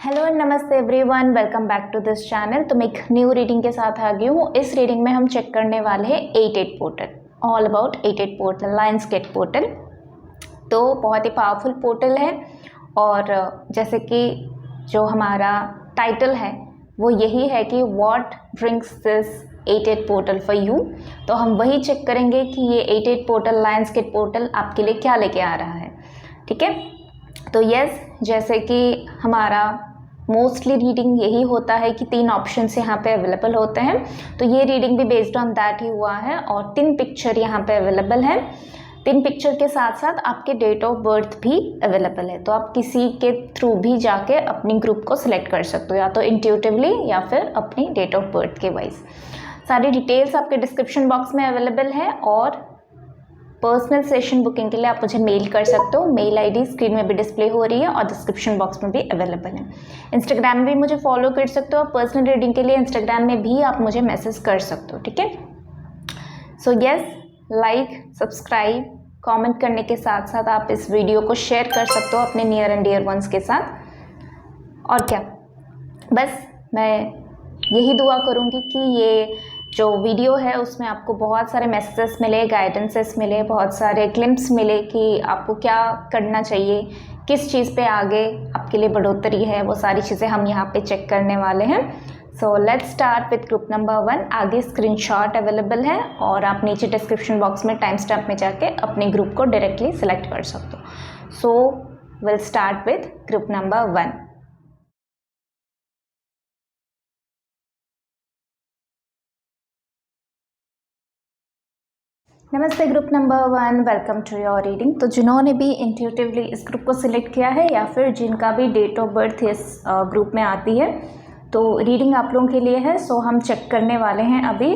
Hello नमस्ते everyone, welcome back to this channel. तो मैं एक न्यू रीडिंग के साथ आ गई हूँ। इस रीडिंग में हम चेक करने वाले हैं 88 portal, all about 88 portal, Lionsgate portal. तो बहुत ही पावरफुल पोर्टल है और जैसे कि जो हमारा टाइटल है वो यही है कि what brings this 88 portal for you. तो हम वही चेक करेंगे कि ये 88 पोर्टल, लायंसगेट पोर्टल आपके लिए क्या लेके आ रहा है। ठीक है, तो यस, जैसे कि हमारा मोस्टली रीडिंग यही होता है कि 3 ऑप्शंस यहाँ पे अवेलेबल होते हैं। तो ये रीडिंग भी बेस्ड ऑन दैट ही हुआ है और 3 पिक्चर यहाँ पे अवेलेबल है। 3 पिक्चर के साथ साथ आपके डेट ऑफ बर्थ भी अवेलेबल है। तो आप किसी के थ्रू भी जाके अपनी ग्रुप को सिलेक्ट कर सकते हो, या तो इंट्यूटिवली या फिर अपनी डेट ऑफ बर्थ के वाइज। सारी डिटेल्स आपके डिस्क्रिप्शन बॉक्स में अवेलेबल है और पर्सनल सेशन बुकिंग के लिए आप मुझे मेल कर सकते हो। मेल आईडी स्क्रीन में भी डिस्प्ले हो रही है और डिस्क्रिप्शन बॉक्स में भी अवेलेबल है। इंस्टाग्राम में भी मुझे फॉलो कर सकते हो। पर्सनल रीडिंग के लिए इंस्टाग्राम में भी आप मुझे मैसेज कर सकते हो। ठीक है, so yes, like, subscribe, comment करने के साथ साथ आप इस वीडियो को शेयर कर सकते हो अपने नियर एंड डियर वंस के साथ। और क्या, बस मैं यही दुआ करूँगी कि ये जो वीडियो है उसमें आपको बहुत सारे मैसेजेस मिले, गाइडेंसेस मिले, बहुत सारे ग्लिम्प्स मिले कि आपको क्या करना चाहिए, किस चीज़ पे आगे आपके लिए बढ़ोतरी है। वो सारी चीज़ें हम यहाँ पे चेक करने वाले हैं। So let's start with group number 1। आगे स्क्रीनशॉट अवेलेबल है और आप नीचे डिस्क्रिप्शन बॉक्स में टाइम स्टैम्प में जाके अपने ग्रुप को डायरेक्टली सिलेक्ट कर सकते हो। So will start with group number 1। नमस्ते group number 1, welcome to your reading. तो जिन्होंने भी इंट्यूटिवली इस ग्रुप को सिलेक्ट किया है या फिर जिनका भी डेट ऑफ बर्थ इस ग्रुप में आती है, तो रीडिंग आप लोगों के लिए है। सो हम चेक करने वाले हैं अभी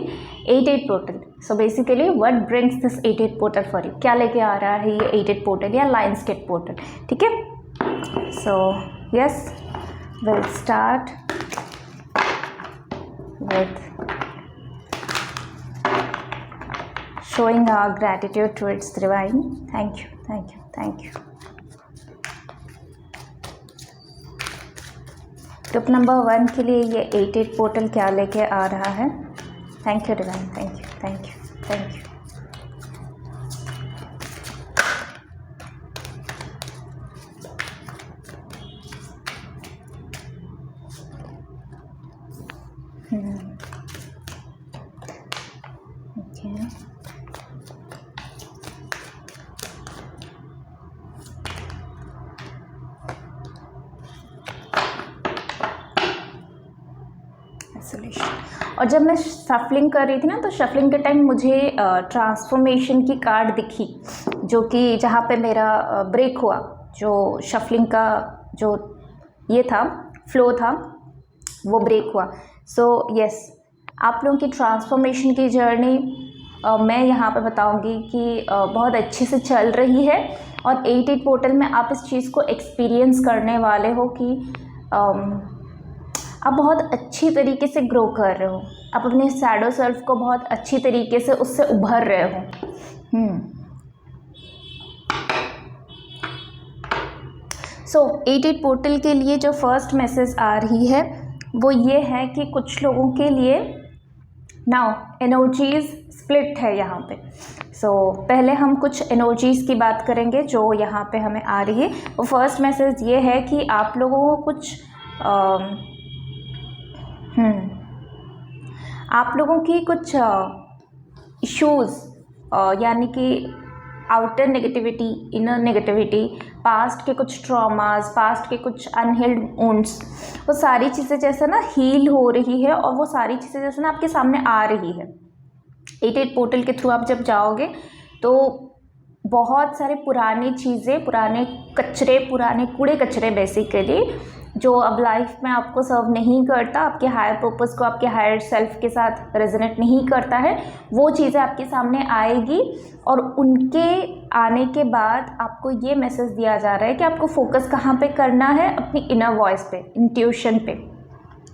88 portal. So basically what brings this 88 portal for you, क्या लेके आ रहा है ये 88 पोर्टल या लायंसगेट पोर्टल। ठीक है, so yes, will start with showing our gratitude towards the divine. Thank you, thank you, thank you. Group number 1 के लिए ये 88 पोर्टल क्या लेके आ रहा है। Thank you divine, thank you, thank you, thank you. और जब मैं शफलिंग कर रही थी ना, तो शफलिंग के टाइम मुझे ट्रांसफॉर्मेशन की कार्ड दिखी, जो कि जहाँ पे मेरा ब्रेक हुआ, जो शफलिंग का जो ये था, फ्लो था, वो ब्रेक हुआ। सो यस, आप लोगों की ट्रांसफॉर्मेशन की जर्नी मैं यहाँ पे बताऊँगी कि बहुत अच्छे से चल रही है। और 88 पोर्टल में आप इस चीज़ को एक्सपीरियंस करने वाले हो कि आप बहुत अच्छी तरीके से ग्रो कर रहे हो, आप अपने शैडो सेल्फ को बहुत अच्छी तरीके से उससे उभर रहे हो। सो 88 पोर्टल के लिए जो फर्स्ट मैसेज आ रही है वो ये है कि कुछ लोगों के लिए नाउ एनर्जीज स्प्लिट है यहाँ पे। सो पहले हम कुछ एनर्जीज़ की बात करेंगे जो यहाँ पे हमें आ रही है। वो फर्स्ट मैसेज ये है कि आप लोगों को कुछ आप लोगों की कुछ इश्यूज़, यानी कि outer negativity, inner negativity, past के कुछ ट्रॉमास, पास्ट के कुछ अनहील्ड वुंड्स, वो सारी चीज़ें जैसे ना हील हो रही है और वो सारी चीज़ें जैसे ना आपके सामने आ रही है। 88 पोर्टल के थ्रू आप जब जाओगे तो बहुत सारे पुरानी चीज़ें, पुराने कचरे, पुराने कूड़े कचरे बेसिकली, जो अब लाइफ में आपको सर्व नहीं करता, आपके हायर पर्पस को, आपके हायर सेल्फ के साथ रेजोनेट नहीं करता है, वो चीज़ें आपके सामने आएगी। और उनके आने के बाद आपको ये मैसेज दिया जा रहा है कि आपको फोकस कहाँ पे करना है, अपनी इनर वॉइस पे, इंट्यूशन पे।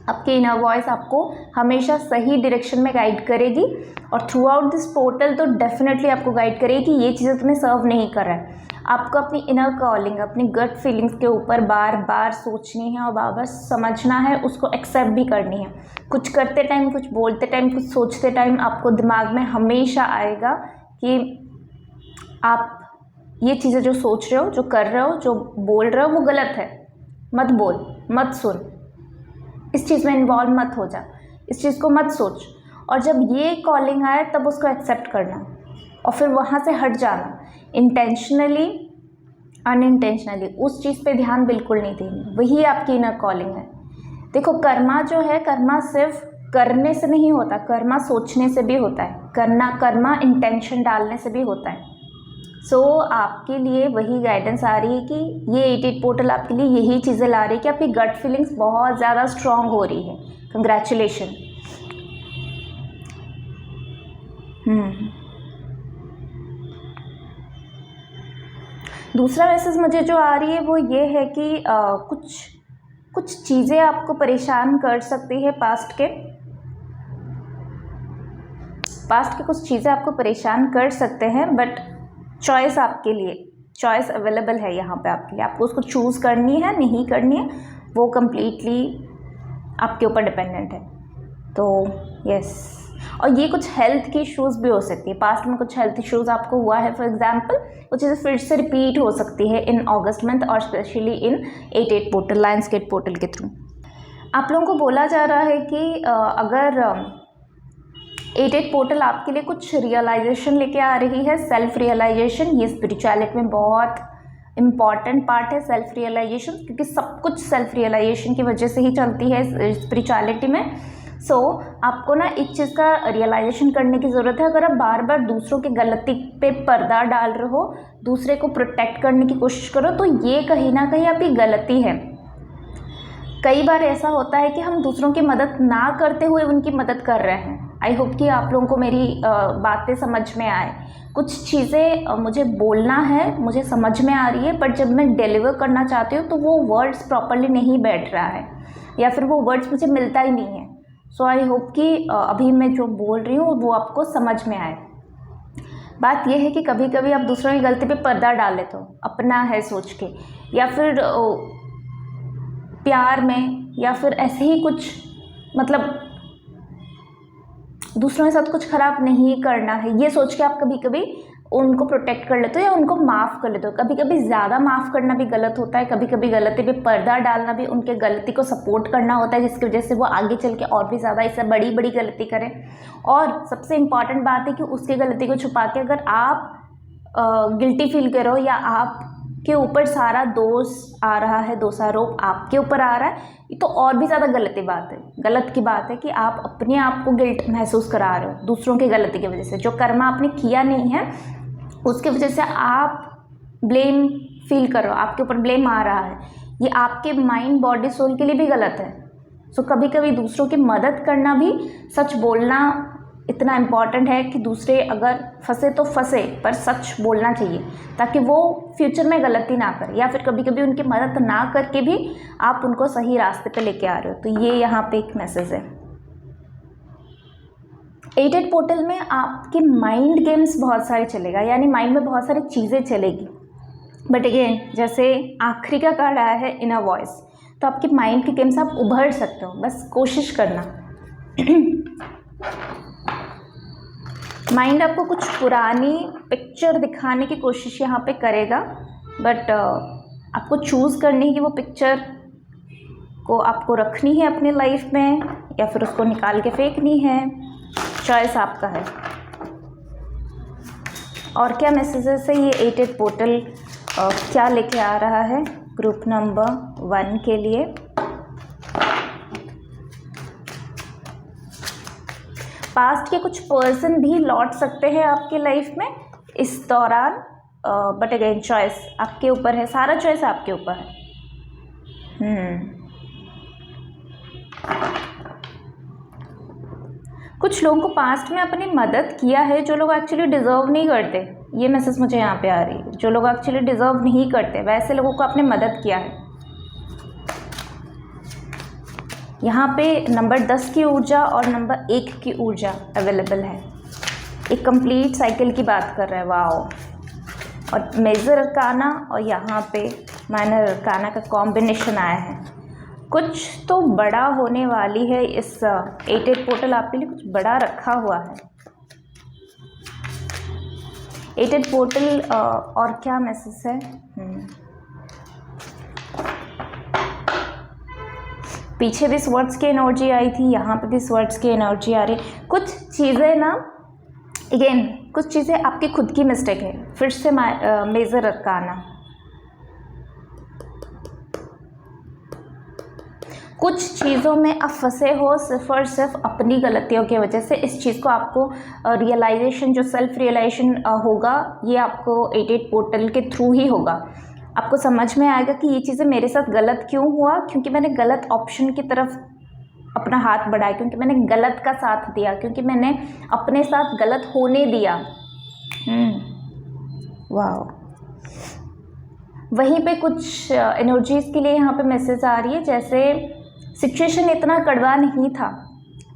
आपकी इनर वॉइस आपको हमेशा सही डायरेक्शन में गाइड करेगी और थ्रू आउट दिस पोर्टल तो डेफिनेटली आपको गाइड करेगी कि ये चीज़ें तुम्हें सर्व नहीं कर रहा है। आपको अपनी इनर कॉलिंग, अपनी गट फीलिंग्स के ऊपर बार बार सोचनी है और बार बार समझना है, उसको एक्सेप्ट भी करनी है। कुछ करते टाइम, कुछ बोलते टाइम, कुछ सोचते टाइम आपको दिमाग में हमेशा आएगा कि आप ये चीज़ें जो सोच रहे हो, जो कर रहे हो, जो बोल रहे हो वो गलत है, मत बोल, मत सुन, इस चीज़ में इन्वॉल्व मत हो जा, इस चीज़ को मत सोच। और जब ये कॉलिंग आए तब उसको एक्सेप्ट करना और फिर वहाँ से हट जाना। इंटेंशनली, अनइंटेंशनली उस चीज़ पे ध्यान बिल्कुल नहीं देनी, वही आपकी इनर कॉलिंग है। देखो, कर्मा जो है, कर्मा सिर्फ करने से नहीं होता, कर्मा सोचने से भी होता है, कर्मा इंटेंशन डालने से भी होता है। सो आपके लिए वही गाइडेंस आ रही है कि ये 88 पोर्टल आपके लिए यही चीज़ें ला रही है कि आपकी गट फीलिंग्स बहुत ज़्यादा स्ट्रांग हो रही है। कंग्रेचुलेशन। दूसरा मैसेज मुझे जो आ रही है वो ये है कि कुछ चीज़ें आपको परेशान कर सकती है। पास्ट के कुछ चीज़ें आपको परेशान कर सकते हैं, बट चॉइस आपके लिए, चॉइस अवेलेबल है यहाँ पे आपके लिए। आपको उसको चूज़ करनी है, नहीं करनी है, वो कम्प्लीटली आपके ऊपर डिपेंडेंट है। तो यस, और ये कुछ हेल्थ की इश्यूज़ भी हो सकती है। पास्ट में कुछ हेल्थ इश्यूज़ आपको हुआ है, फॉर एग्जांपल, वो चीज़ें फिर से रिपीट हो सकती है इन अगस्त मंथ और specially in 88 portal, lions gate portal के थ्रू। आप लोगों को बोला जा रहा है कि अगर 88 पोर्टल आपके लिए कुछ रियलाइजेशन लेके आ रही है, सेल्फ रियलाइजेशन। ये स्पिरिचुअलिटी में बहुत इम्पॉर्टेंट पार्ट है, सेल्फ रियलाइजेशन, क्योंकि सब कुछ सेल्फ रियलाइजेशन की वजह से ही चलती है स्पिरिचुअलिटी में। सो आपको ना एक चीज़ का रियलाइजेशन करने की ज़रूरत है। अगर आप बार बार दूसरों की गलती पे पर्दा डाल रहे हो, दूसरे को प्रोटेक्ट करने की कोशिश करो, तो ये कहीं ना कहीं आपकी गलती है। कई बार ऐसा होता है कि हम दूसरों की मदद ना करते हुए उनकी मदद कर रहे हैं। आई होप कि आप लोगों को मेरी बातें समझ में आए। कुछ चीज़ें मुझे बोलना है, मुझे समझ में आ रही है, बट जब मैं डिलीवर करना चाहती हूँ तो वो वर्ड्स प्रॉपरली नहीं बैठ रहा है, या फिर वो वर्ड्स मुझे मिलता ही नहीं है। सो आई होप कि अभी मैं जो बोल रही हूँ वो आपको समझ में आए। बात यह है कि कभी कभी आप दूसरों की गलती पे पर्दा डाल लेते हो, अपना है सोच के, या फिर प्यार में, या फिर ऐसे ही कुछ, मतलब दूसरों के साथ कुछ खराब नहीं करना है, ये सोच के आप कभी कभी उनको प्रोटेक्ट कर लेते हो या उनको माफ़ कर लेते हो। कभी कभी ज़्यादा माफ़ करना भी गलत होता है, कभी कभी गलती पे पर्दा डालना भी उनके गलती को सपोर्ट करना होता है, जिसकी वजह से वो आगे चल के और भी ज़्यादा इससे बड़ी बड़ी गलती करें। और सबसे इम्पॉर्टेंट बात है कि उसकी गलती को छुपा के अगर आप गिल्टी फील करो या आपके ऊपर सारा दोष आ रहा है, दोषारोप आपके ऊपर आ रहा है, ये तो और भी ज़्यादा गलत की बात है कि आप अपने आप को गिल्ट महसूस करा रहे हो दूसरों की गलती की वजह से। जो कर्मा आपने किया नहीं है उसकी वजह से आप ब्लेम फील कर रहे हो, आपके ऊपर ब्लेम आ रहा है, ये आपके माइंड, बॉडी, सोल के लिए भी गलत है। सो कभी कभी दूसरों की मदद करना भी, सच बोलना इतना इम्पॉर्टेंट है कि दूसरे अगर फंसे तो फंसे, पर सच बोलना चाहिए ताकि वो फ्यूचर में गलती ना करे, या फिर कभी कभी उनकी मदद ना करके भी आप उनको सही रास्ते पे लेके आ रहे हो। तो ये यहाँ पे एक मैसेज है। 88 पोर्टल में आपके माइंड गेम्स बहुत सारे चलेगा, यानी माइंड में बहुत सारी चीज़ें चलेगी। बट अगेन, जैसे आखिरी का कार्ड आया है इनर वॉइस, तो आपके माइंड के गेम्स आप उभर सकते हो, बस कोशिश करना। माइंड आपको कुछ पुरानी पिक्चर दिखाने की कोशिश यहाँ पे करेगा, बट आपको चूज़ करनी है कि वो पिक्चर को आपको रखनी है अपने लाइफ में या फिर उसको निकाल के फेंकनी है। चॉइस आपका है। और क्या मैसेजेस है ये 88 पोर्टल क्या लेके आ रहा है ग्रुप नंबर 1 के लिए? पास्ट के कुछ पर्सन भी लौट सकते हैं आपके लाइफ में इस दौरान, बट अगेन चॉइस आपके ऊपर है, सारा चॉइस आपके ऊपर है। कुछ लोगों को पास्ट में अपनी मदद किया है जो लोग एक्चुअली डिज़र्व नहीं करते, ये मैसेज मुझे यहाँ पे आ रही है। जो लोग एक्चुअली डिज़र्व नहीं करते वैसे लोगों को आपने मदद किया है। यहाँ पे नंबर 10 की ऊर्जा और नंबर 1 की ऊर्जा अवेलेबल है। एक कंप्लीट साइकिल की बात कर रहा है। वाओ, और मेजर अरकाना और यहाँ पे माइनर अरकाना का कॉम्बिनेशन आया है। कुछ तो बड़ा होने वाली है, इस 8-8 पोर्टल आपके लिए कुछ बड़ा रखा हुआ है। 8-8 पोर्टल और क्या मैसेज है? पीछे भी स्वर्ड्स की एनर्जी आई थी, यहाँ पे भी स्वर्ड्स की एनर्जी आ रही है। कुछ चीज़ें ना, अगेन कुछ चीज़ें आपकी खुद की मिस्टेक है। फिर से मेजर अरकाना, कुछ चीज़ों में आप फंसे हो सिर्फ और सिर्फ अपनी गलतियों की वजह से। इस चीज़ को आपको रियलाइजेशन, जो सेल्फ रियलाइजेशन होगा, ये आपको 8-8 पोर्टल के थ्रू ही होगा। आपको समझ में आएगा कि ये चीज़ें मेरे साथ गलत क्यों हुआ, क्योंकि मैंने गलत ऑप्शन की तरफ अपना हाथ बढ़ाया, क्योंकि मैंने गलत का साथ दिया, क्योंकि मैंने अपने साथ गलत होने दिया। वाह, वहीं पे कुछ एनर्जीज़ के लिए यहाँ पे मैसेज आ रही है, जैसे सिचुएशन इतना कड़वा नहीं था,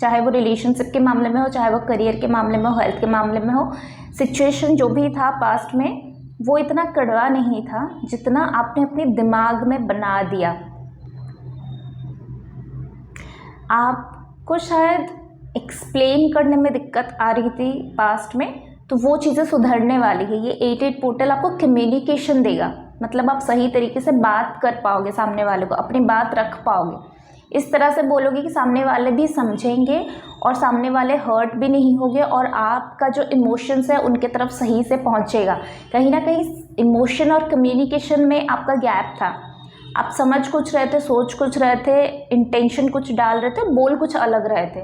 चाहे वो रिलेशनशिप के मामले में हो, चाहे वो करियर के मामले में हो, हेल्थ के मामले में हो। सिचुएशन जो भी था पास्ट में, वो इतना कड़वा नहीं था जितना आपने अपने दिमाग में बना दिया। आपको शायद एक्सप्लेन करने में दिक्कत आ रही थी पास्ट में, तो वो चीज़ें सुधरने वाली है। ये 8-8 पोर्टल आपको कम्युनिकेशन देगा, मतलब आप सही तरीके से बात कर पाओगे, सामने वाले को अपनी बात रख पाओगे, इस तरह से बोलोगे कि सामने वाले भी समझेंगे और सामने वाले हर्ट भी नहीं होंगे, और आपका जो इमोशंस है उनके तरफ सही से पहुंचेगा। कहीं ना कहीं इमोशन और कम्युनिकेशन में आपका गैप था। आप समझ कुछ रहे थे, सोच कुछ रहे थे, इंटेंशन कुछ डाल रहे थे, बोल कुछ अलग रहे थे।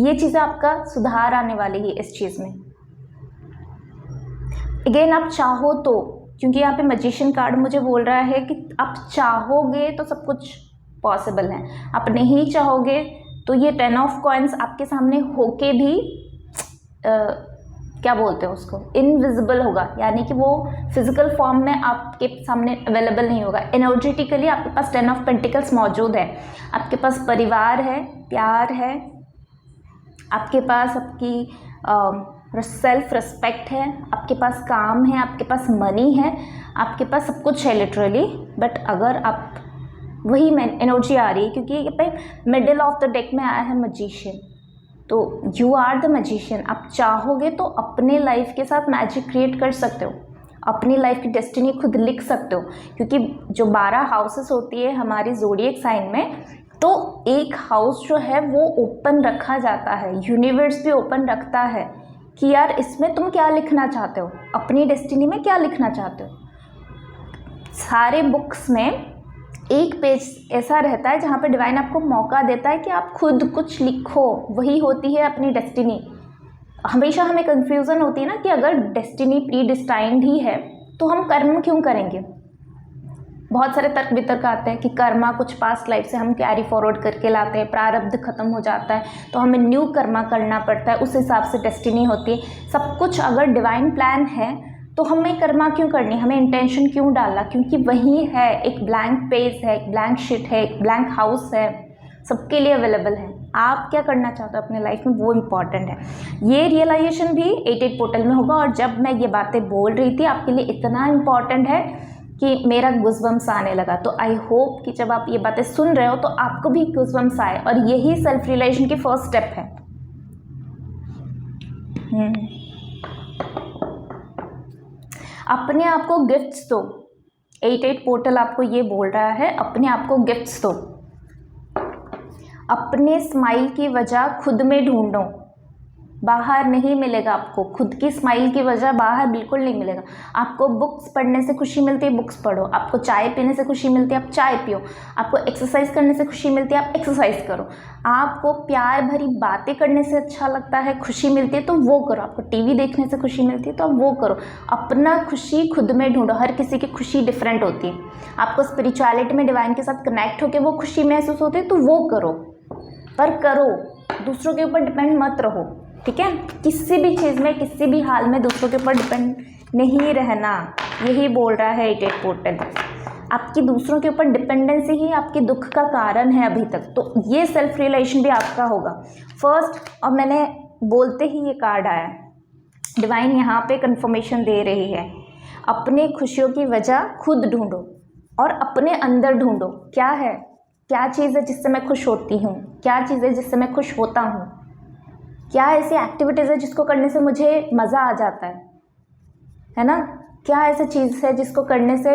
ये चीज़ें आपका सुधार आने वाली है इस चीज़ में। अगेन आप चाहो तो, क्योंकि यहाँ पे मैजिशियन कार्ड मुझे बोल रहा है कि आप चाहोगे तो सब कुछ पॉसिबल है, आप नहीं चाहोगे तो ये 10 ऑफ कॉइन्स आपके सामने होके भी क्या बोलते हैं उसको, इनविजिबल होगा, यानी कि वो फिजिकल फॉर्म में आपके सामने अवेलेबल नहीं होगा। एनर्जेटिकली आपके पास 10 ऑफ पेंटिकल्स मौजूद है, आपके पास परिवार है, प्यार है, आपके पास आपकी सेल्फ रिस्पेक्ट है, आपके पास काम है, आपके पास मनी है, आपके पास सब कुछ है लिटरली। बट अगर आप, वही एनर्जी आ रही है क्योंकि ये पे मिडिल ऑफ द डेक में आया है मैजिशियन, तो यू आर द मैजिशियन। आप चाहोगे तो अपने लाइफ के साथ मैजिक क्रिएट कर सकते हो, अपनी लाइफ की डेस्टिनी खुद लिख सकते हो, क्योंकि जो 12 हाउसेस होती है हमारी ज़ोडिएक साइन में, तो एक हाउस जो है वो ओपन रखा जाता है, यूनिवर्स भी ओपन रखता है कि यार इसमें तुम क्या लिखना चाहते हो, अपनी डेस्टिनी में क्या लिखना चाहते हो। सारे बुक्स में एक पेज ऐसा रहता है जहाँ पे डिवाइन आपको मौका देता है कि आप खुद कुछ लिखो, वही होती है अपनी डेस्टिनी। हमेशा हमें कंफ्यूजन होती है ना कि अगर डेस्टिनी प्री डिस्टाइंड ही है तो हम कर्म क्यों करेंगे। बहुत सारे तर्क वितर्क आते हैं कि कर्मा कुछ पास्ट लाइफ से हम कैरी फॉरवर्ड करके लाते हैं, प्रारब्ध खत्म हो जाता है तो हमें न्यू कर्मा करना पड़ता है, उस हिसाब से डेस्टिनी होती है। सब कुछ अगर डिवाइन प्लान है तो हमें कर्मा क्यों करनी, हमें इंटेंशन क्यों डालना, क्योंकि वही है, एक ब्लैंक पेज है, एक ब्लैंक शीट है, एक ब्लैंक हाउस है, सबके लिए अवेलेबल है। आप क्या करना चाहते हो अपने लाइफ में, वो इम्पॉर्टेंट है। ये रियलाइजेशन भी 8-8 पोर्टल में होगा। और जब मैं ये बातें बोल रही थी आपके लिए इतना इम्पॉर्टेंट है कि मेरा गूज़बम्स आने लगा। तो आई होप कि जब आप ये बातें सुन रहे हो तो आपको भी गूज़बम्स आए, और यही सेल्फ रियलाइजेशन की फर्स्ट स्टेप है। अपने आप को गिफ्ट्स दो। 8-8 पोर्टल आपको ये बोल रहा है, अपने आप को गिफ्ट्स दो। अपने स्माइल की वजह खुद में ढूंढो, बाहर नहीं मिलेगा आपको। खुद की स्माइल की वजह बाहर बिल्कुल नहीं मिलेगा। आपको बुक्स पढ़ने से खुशी मिलती है, बुक्स पढ़ो। आपको चाय पीने से खुशी मिलती है, आप चाय पियो। आपको एक्सरसाइज करने से खुशी मिलती है, आप एक्सरसाइज करो। आपको प्यार भरी बातें करने से अच्छा लगता है, खुशी मिलती है, तो वो करो। आपको टीवी देखने से खुशी मिलती है तो आप वो करो। अपना खुशी खुद में ढूंढो। हर किसी की खुशी डिफरेंट होती है। आपको स्पिरिचुअलिटी में डिवाइन के साथ कनेक्ट होकर वो खुशी महसूस होती है तो वो करो, पर करो, दूसरों के ऊपर डिपेंड मत रहो। ठीक है, किसी भी चीज़ में, किसी भी हाल में दूसरों के ऊपर डिपेंड नहीं रहना, यही बोल रहा है 8-8 पोर्टल। आपकी दूसरों के ऊपर डिपेंडेंसी ही आपके दुख का कारण है अभी तक। तो ये सेल्फ रियलाइजेशन भी आपका होगा फर्स्ट। और मैंने बोलते ही ये कार्ड आया, डिवाइन यहाँ पे कंफर्मेशन दे रही है, अपने खुशियों की वजह खुद ढूंढो और अपने अंदर ढूंढो। क्या है, क्या चीज़ है जिससे मैं खुश होती हूँ, क्या चीज़ है जिससे मैं खुश होता हूँ, क्या ऐसी एक्टिविटीज़ है जिसको करने से मुझे मज़ा आ जाता है ना। क्या ऐसी चीज़ है जिसको करने से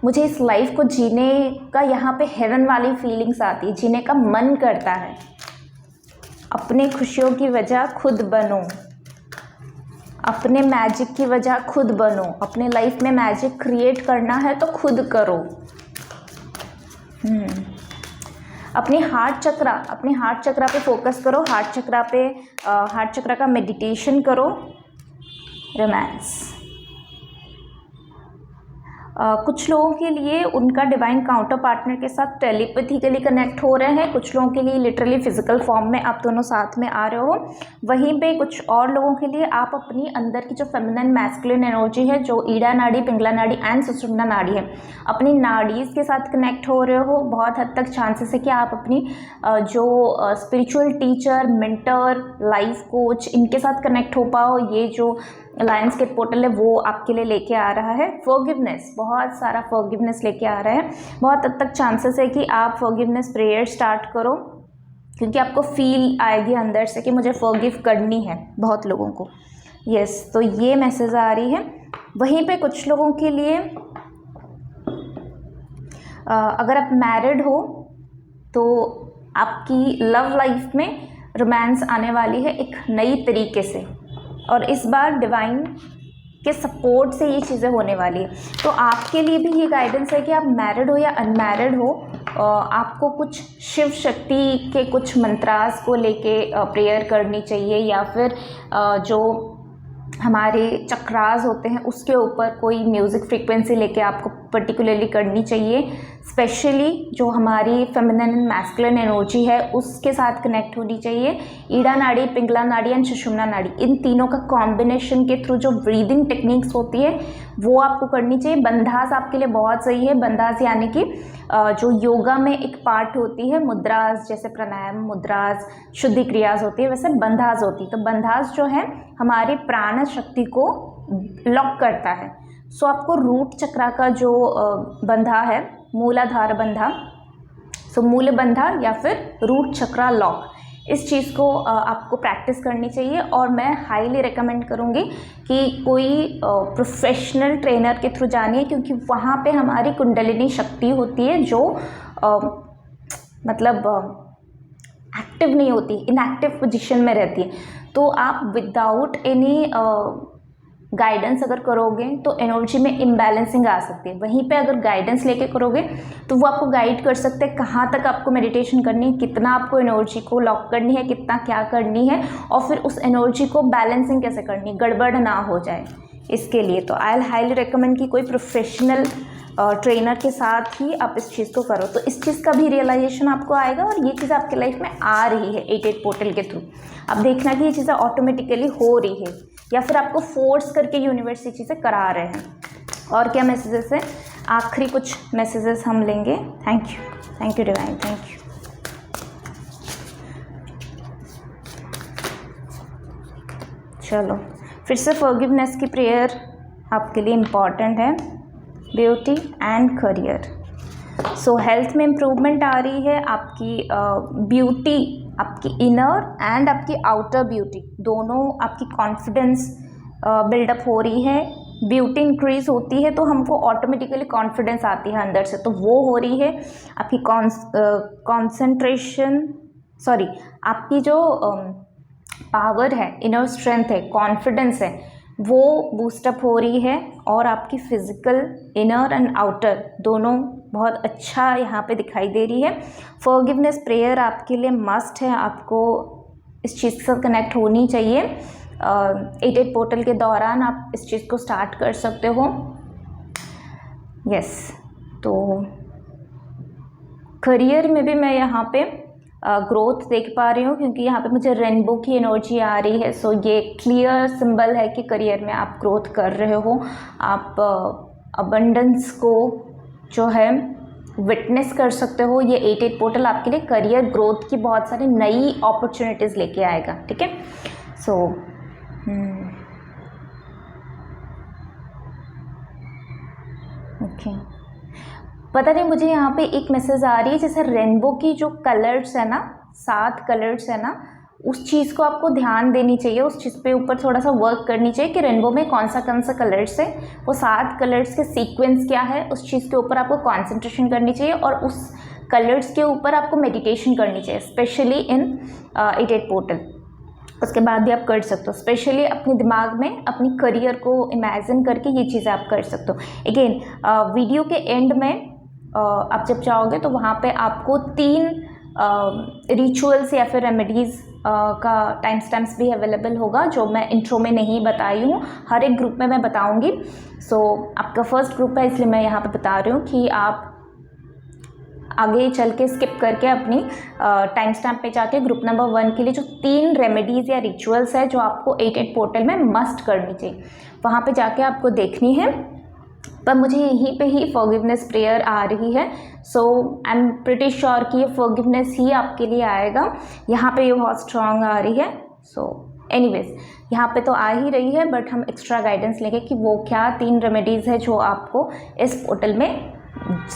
मुझे इस लाइफ को जीने का यहाँ पे हेवन वाली फीलिंग्स आती है, जीने का मन करता है। अपने खुशियों की वजह खुद बनो, अपने मैजिक की वजह खुद बनो। अपने लाइफ में मैजिक क्रिएट करना है तो खुद करो। अपने हार्ट चक्रा पे फोकस करो। हार्ट चक्रा का मेडिटेशन करो। रोमांस कुछ लोगों के लिए उनका डिवाइन काउंटर पार्टनर के साथ टेलीपैथिकली कनेक्ट हो रहे हैं, कुछ लोगों के लिए लिटरली फिजिकल फॉर्म में आप दोनों साथ में आ रहे हो। वहीं पे कुछ और लोगों के लिए आप अपनी अंदर की जो फेमिनिन मैस्कुलिन एनर्जी है, जो ईड़ा नाड़ी, पिंगला नाड़ी एंड सुषुम्ना नाड़ी है, अपनी नाड़ीज के साथ कनेक्ट हो रहे हो। बहुत हद तक चांसेस है कि आप अपनी जो spiritual teacher, mentor, life coach, इनके साथ कनेक्ट हो पाओ। ये जो लायंस गेट पोर्टल है वो आपके लिए लेके आ रहा है फॉरगिवनेस, बहुत सारा फॉरगिवनेस लेके आ रहा है। बहुत हद तक चांसेस है कि आप फॉरगिवनेस प्रेयर स्टार्ट करो, क्योंकि आपको फील आएगी अंदर से कि मुझे फॉरगिव करनी है बहुत लोगों को। यस, तो ये मैसेज आ रही है। वहीं पे कुछ लोगों के लिए अगर आप मैरिड हो तो आपकी लव लाइफ में रोमांस आने वाली है एक नई तरीके से, और इस बार डिवाइन के सपोर्ट से ये चीज़ें होने वाली है। तो आपके लिए भी ये गाइडेंस है कि आप मैरिड हो या अनमैरिड हो, आपको कुछ शिव शक्ति के कुछ मंत्रास को लेके प्रेयर करनी चाहिए, या फिर जो हमारे चक्रास होते हैं उसके ऊपर कोई म्यूज़िक फ्रीक्वेंसी लेके आपको पर्टिकुलरली करनी चाहिए। स्पेशली जो हमारी फेमिनिन एंड मैस्कुलिन एनर्जी है उसके साथ कनेक्ट होनी चाहिए। ईड़ा नाड़ी, पिंगला नाड़ी एंड सुषुम्ना नाड़ी, इन तीनों का कॉम्बिनेशन के थ्रू जो ब्रीदिंग टेक्निक्स होती है वो आपको करनी चाहिए। बंधास आपके लिए बहुत सही है। बंधास यानी कि जो योगा में एक पार्ट होती है, मुद्रास जैसे प्राणायाम मुद्रास, शुद्धि क्रियास होती है, वैसे बंधास होती है। तो बंधास जो है हमारी प्राण शक्ति को लॉक करता है। सो आपको रूट चक्रा का जो बंधा है, मूलाधार बंधा, सो मूल बंधा या फिर रूट चक्रा लॉक, इस चीज़ को आपको प्रैक्टिस करनी चाहिए। और मैं हाईली रिकमेंड करूँगी कि कोई प्रोफेशनल ट्रेनर के थ्रू जानिए, क्योंकि वहाँ पे हमारी कुंडलिनी शक्ति होती है जो मतलब एक्टिव नहीं होती, इनएक्टिव पोजीशन में रहती है। तो आप विदाउट एनी गाइडेंस अगर करोगे तो एनर्जी में इम्बैलेंसिंग आ सकती है। वहीं पे अगर गाइडेंस लेके करोगे तो वो आपको गाइड कर सकते हैं कहाँ तक आपको मेडिटेशन करनी है, कितना आपको एनर्जी को लॉक करनी है, कितना क्या करनी है, और फिर उस एनर्जी को बैलेंसिंग कैसे करनी है, गड़बड़ ना हो जाए इसके लिए। तो आई हाईली रिकमेंड कि कोई प्रोफेशनल ट्रेनर के साथ ही आप इस चीज़ को करो, तो इस चीज़ का भी रियलाइजेशन आपको आएगा और ये चीज़ आपके लाइफ में आ रही है 88 पोर्टल के थ्रू। अब देखना कि ये चीज़ें ऑटोमेटिकली हो रही है या फिर आपको फोर्स करके यूनिवर्स ये चीज़ें करा रहे हैं। और क्या मैसेजेस है, आखिरी कुछ मैसेजेस हम लेंगे। Thank you divine, thank you. चलो फिर से फॉरगिवनेस की प्रेयर आपके लिए इम्पॉर्टेंट है। Beauty and career, so health में इम्प्रूवमेंट आ रही है। आपकी ब्यूटी, आपकी इनर एंड आपकी आउटर ब्यूटी दोनों, आपकी कॉन्फिडेंस बिल्डअप हो रही है। ब्यूटी इंक्रीज होती है तो हमको ऑटोमेटिकली कॉन्फिडेंस आती है अंदर से, तो वो हो रही है। आपकी कॉन्सेंट्रेशन, सॉरी, आपकी जो पावर है, इनर स्ट्रेंथ है, कॉन्फिडेंस है, वो बूस्टअप हो रही है। और आपकी फिजिकल इनर एंड आउटर दोनों बहुत अच्छा यहाँ पे दिखाई दे रही है। फॉरगिवनेस प्रेयर आपके लिए मस्ट है, आपको इस चीज़ से कनेक्ट होनी चाहिए। 88 पोर्टल के दौरान आप इस चीज़ को स्टार्ट कर सकते हो। यस, तो करियर में भी मैं यहाँ पे ग्रोथ देख पा रही हूँ, क्योंकि यहाँ पे मुझे रेनबो की एनर्जी आ रही है। सो ये क्लियर सिंबल है कि करियर में आप ग्रोथ कर रहे हो। आप अबंडेंस को जो है विटनेस कर सकते हो। ये 88 पोर्टल आपके लिए करियर ग्रोथ की बहुत सारी नई अपॉर्चुनिटीज़ लेके आएगा। ठीक है, सो ओके, पता नहीं मुझे यहाँ पे एक मैसेज आ रही है, जैसे रेनबो की जो कलर्स है ना, 7 कलर्स है ना, उस चीज़ को आपको ध्यान देनी चाहिए, उस चीज़ पे ऊपर थोड़ा सा वर्क करनी चाहिए कि रेनबो में कौन सा कलर्स है, वो 7 कलर्स के सीक्वेंस क्या है, उस चीज़ के ऊपर आपको कॉन्सेंट्रेशन करनी चाहिए और उस कलर्स के ऊपर आपको मेडिटेशन करनी चाहिए, स्पेशली इन 88 पोर्टल। उसके बाद भी आप कर सकते हो, स्पेशली अपने दिमाग में अपनी करियर को इमेजिन करके ये चीज़ें आप कर सकते हो। अगेन वीडियो के एंड में आप जब जाओगे तो वहाँ पे आपको 3 रिचुअल्स या फिर रेमेडीज़ का टाइम स्टैम्प्स भी अवेलेबल होगा, जो मैं इंट्रो में नहीं बताई हूँ, हर एक ग्रुप में मैं बताऊँगी। सो आपका फर्स्ट ग्रुप है इसलिए मैं यहाँ पे बता रही हूँ कि आप आगे चल के स्किप करके अपनी टाइम स्टैम्प पे जाके ग्रुप नंबर 1 के लिए जो 3 रेमेडीज़ या रिचुअल्स है जो आपको 88 पोर्टल में मस्ट करनी चाहिए, वहाँ पे जाके आपको देखनी है। पर मुझे यहीं पे ही फॉरगिवनेस प्रेयर आ रही है, सो आई एम प्रिटी श्योर कि ये फॉरगिवनेस ही आपके लिए आएगा। यहाँ पे ये बहुत स्ट्रांग आ रही है। सो एनीवेज यहाँ पे तो आ ही रही है, बट हम एक्स्ट्रा गाइडेंस लेंगे कि वो क्या 3 रेमेडीज़ है जो आपको इस पोर्टल में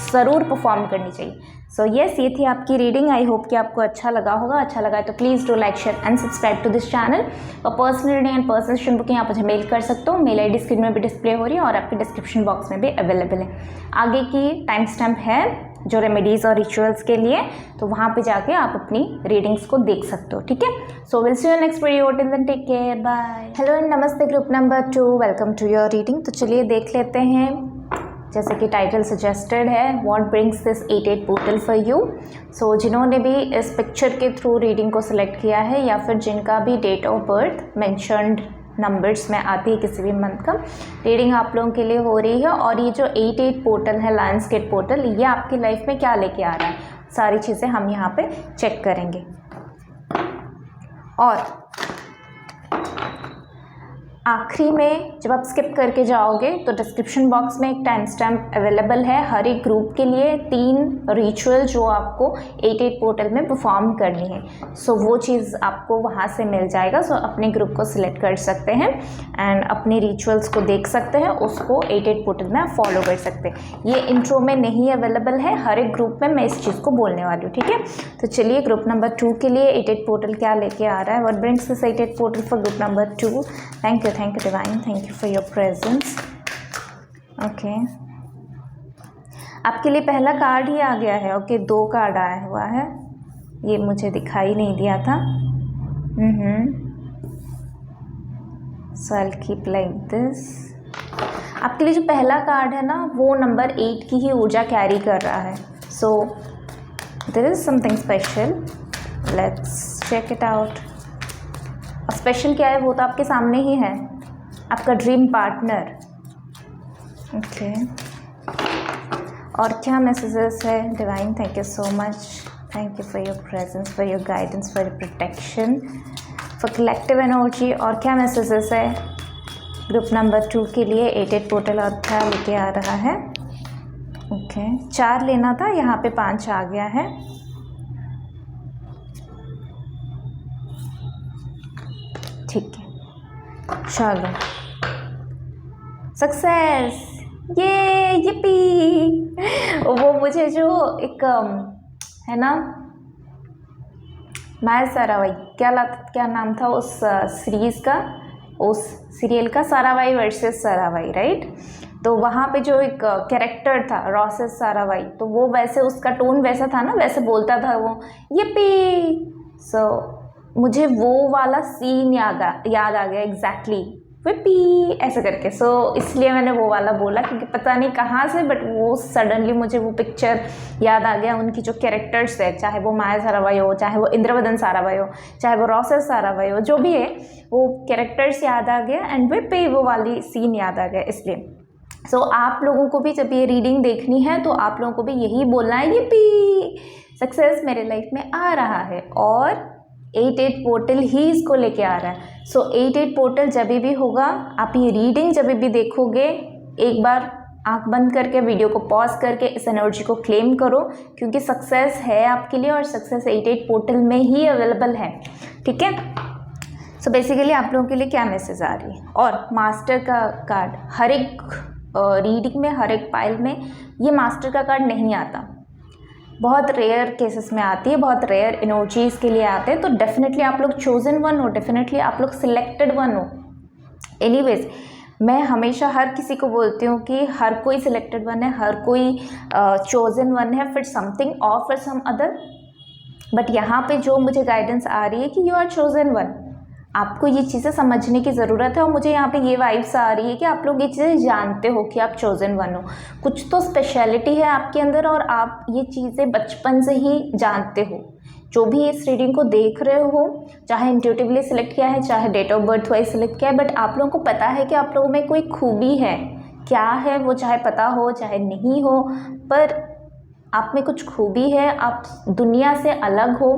ज़रूर परफॉर्म करनी चाहिए। सो येस, ये थी आपकी रीडिंग। आई होप कि आपको अच्छा लगा होगा। अच्छा लगा तो please do like, share and subscribe to this channel. और personal reading and personal session booking आप मुझे मेल कर सकते हो, मेल ID स्क्रीन में भी डिस्प्ले हो रही है और आपके डिस्क्रिप्शन बॉक्स में भी अवेलेबल है। आगे की टाइम स्टैम्प है जो रेमेडीज़ और रिचुअल्स के लिए, तो वहाँ पे जाके आप अपनी रीडिंग्स को देख सकते हो, ठीक है। So will see you next video, till then take care, bye. Hello and नमस्ते group number 2, welcome to your reading. तो चलिए देख लेते हैं, जैसे कि टाइटल सजेस्टेड है, what brings this 88 portal for you. So जिन्होंने भी इस पिक्चर के थ्रू रीडिंग को सिलेक्ट किया है या फिर जिनका भी date of birth mentioned numbers में आती है किसी भी मंथ का, रीडिंग आप लोगों के लिए हो रही है। और ये जो 88 पोर्टल है, लायंस गेट पोर्टल, ये आपकी लाइफ में क्या लेके आ रहा है, सारी चीज़ें हम यहाँ पे चेक करेंगे। और आखिरी में जब आप स्किप करके जाओगे तो डिस्क्रिप्शन बॉक्स में एक टाइम स्टैम्प अवेलेबल है हर एक ग्रुप के लिए, 3 रिचुअल जो आपको 88 पोर्टल में परफॉर्म करनी है। सो वो चीज़ आपको वहाँ से मिल जाएगा। सो अपने ग्रुप को सिलेक्ट कर सकते हैं एंड अपने रिचुअल्स को देख सकते हैं, उसको 88 पोर्टल में आप फॉलो कर सकते हैं। ये इंट्रो में नहीं अवेलेबल है, हर एक ग्रुप में मैं इस चीज़ को बोलने वाली हूँ, ठीक है। तो चलिए ग्रुप नंबर 2 के लिए 88 पोर्टल क्या लेके आ रहा है, what brings this 88 portal for group number 2। Thank you divine, thank you for your presence. Okay, आपके लिए पहला कार्ड ही आ गया है। ओके, 2 कार्ड आया हुआ है, ये मुझे दिखाई नहीं दिया था। So I will keep like this. आपके लिए जो पहला कार्ड है ना, वो नंबर 8 की ही ऊर्जा कैरी कर रहा है। So there is something special, let's check it out. और स्पेशल क्या है वो तो आपके सामने ही है, आपका ड्रीम पार्टनर। ओके, और क्या मैसेजेस है divine, thank you so much, thank you for your presence, for your guidance, for your protection, for collective energy. और क्या मैसेजेस है ग्रुप नंबर 2 के लिए 88 पोर्टल और क्या लेके आ रहा है। ओके, 4 लेना था, यहाँ पे 5 आ गया है। ठीक है, चलो, सक्सेस, ये yippee। वो मुझे जो एक है ना, मैं साराभाई, क्या नाम था उस सीरीज़ का, उस सीरियल का, साराभाई वर्सेस साराभाई, राइट। तो वहाँ पे जो एक कैरेक्टर था रॉसेस साराभाई, तो वो वैसे उसका टोन वैसा था ना, वैसे बोलता था वो yippee। सो मुझे वो वाला सीन याद आ गया एग्जैक्टली, विपी ऐसे करके। सो इसलिए मैंने वो वाला बोला, क्योंकि पता नहीं कहाँ से, बट वो सडनली मुझे वो पिक्चर याद आ गया। उनकी जो कैरेक्टर्स है, चाहे वो माया साराभाई हो, चाहे वो इंद्रवदन साराभाई हो, चाहे वो रॉसेस साराभाई हो, जो भी है वो कैरेक्टर्स याद आ गया एंड विपी वो वाली सीन याद आ गया, इसलिए। सो आप लोगों को भी जब ये रीडिंग देखनी है तो आप लोगों को भी यही बोलना है, yippee, सक्सेस मेरे लाइफ में आ रहा है। और 88 पोर्टल ही इसको लेके आ रहा है। सो 88 पोर्टल जब भी होगा, आप ये रीडिंग जब भी देखोगे, एक बार आंख बंद करके वीडियो को पॉज करके इस एनर्जी को क्लेम करो, क्योंकि सक्सेस है आपके लिए और सक्सेस 88 पोर्टल में ही अवेलेबल है, ठीक है। सो बेसिकली आप लोगों के लिए क्या मैसेज आ रही है। और मास्टर का कार्ड, हर एक रीडिंग में, हर एक पाइल में ये मास्टर का कार्ड नहीं आता, बहुत रेयर केसेस में आती है, बहुत रेयर एनर्जीज़ के लिए आते हैं। तो डेफिनेटली आप लोग चोजन वन हो, डेफिनेटली आप लोग सिलेक्टेड वन हो। एनीवेज, मैं हमेशा हर किसी को बोलती हूँ कि हर कोई सिलेक्टेड वन है, हर कोई चोजन वन है फिर समथिंग और फिर सम अदर। बट यहाँ पे जो मुझे गाइडेंस आ रही है कि यू आर चोजन वन, आपको ये चीज़ें समझने की ज़रूरत है। और मुझे यहाँ पे ये वाइब्स आ रही है कि आप लोग ये चीज़ें जानते हो कि आप चोजन वन हो, कुछ तो स्पेशलिटी है आपके अंदर और आप ये चीज़ें बचपन से ही जानते हो। जो भी इस रीडिंग को देख रहे हो, चाहे इंट्यूटिवली सिलेक्ट किया है, चाहे date of birth wise select किया है, बट आप लोगों को पता है कि आप लोगों में कोई खूबी है। क्या है वो चाहे पता हो चाहे नहीं हो, पर आप में कुछ खूबी है, आप दुनिया से अलग हो।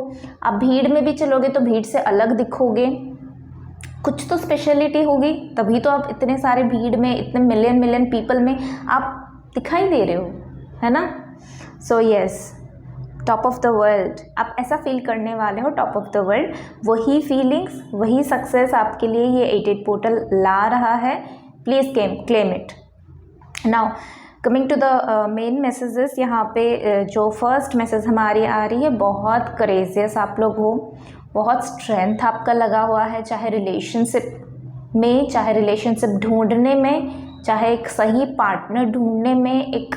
आप भीड़ में भी चलोगे तो भीड़ से अलग दिखोगे, कुछ तो स्पेशलिटी होगी, तभी तो आप इतने सारे भीड़ में, इतने मिलियन मिलियन पीपल में आप दिखाई दे रहे हो, है ना। So yes, top of the world, आप ऐसा फील करने वाले हो, टॉप ऑफ द वर्ल्ड। वही फीलिंग्स, वही सक्सेस आपके लिए ये 88 पोर्टल ला रहा है। Please claim it. Now coming to the main messages, यहाँ पे जो फर्स्ट मैसेज हमारी आ रही है, बहुत करेजियस आप लोग हो, बहुत स्ट्रेंथ आपका लगा हुआ है, चाहे रिलेशनशिप में, चाहे रिलेशनशिप ढूंढने में, चाहे एक सही पार्टनर ढूंढने में, एक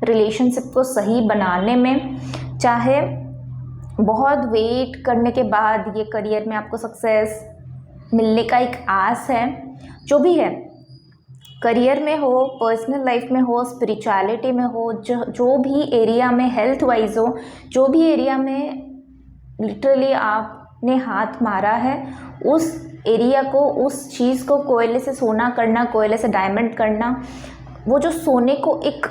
रिलेशनशिप को सही बनाने में, चाहे बहुत वेट करने के बाद ये करियर में आपको सक्सेस मिलने का एक आस है। जो भी है, करियर में हो, पर्सनल लाइफ में हो, स्पिरिचुअलिटी में हो, जो भी एरिया में, हेल्थ वाइज हो, जो भी एरिया में लिटरली आपने हाथ मारा है, उस एरिया को, उस चीज़ को कोयले से सोना करना, कोयले से डायमंड करना, वो जो सोने को एक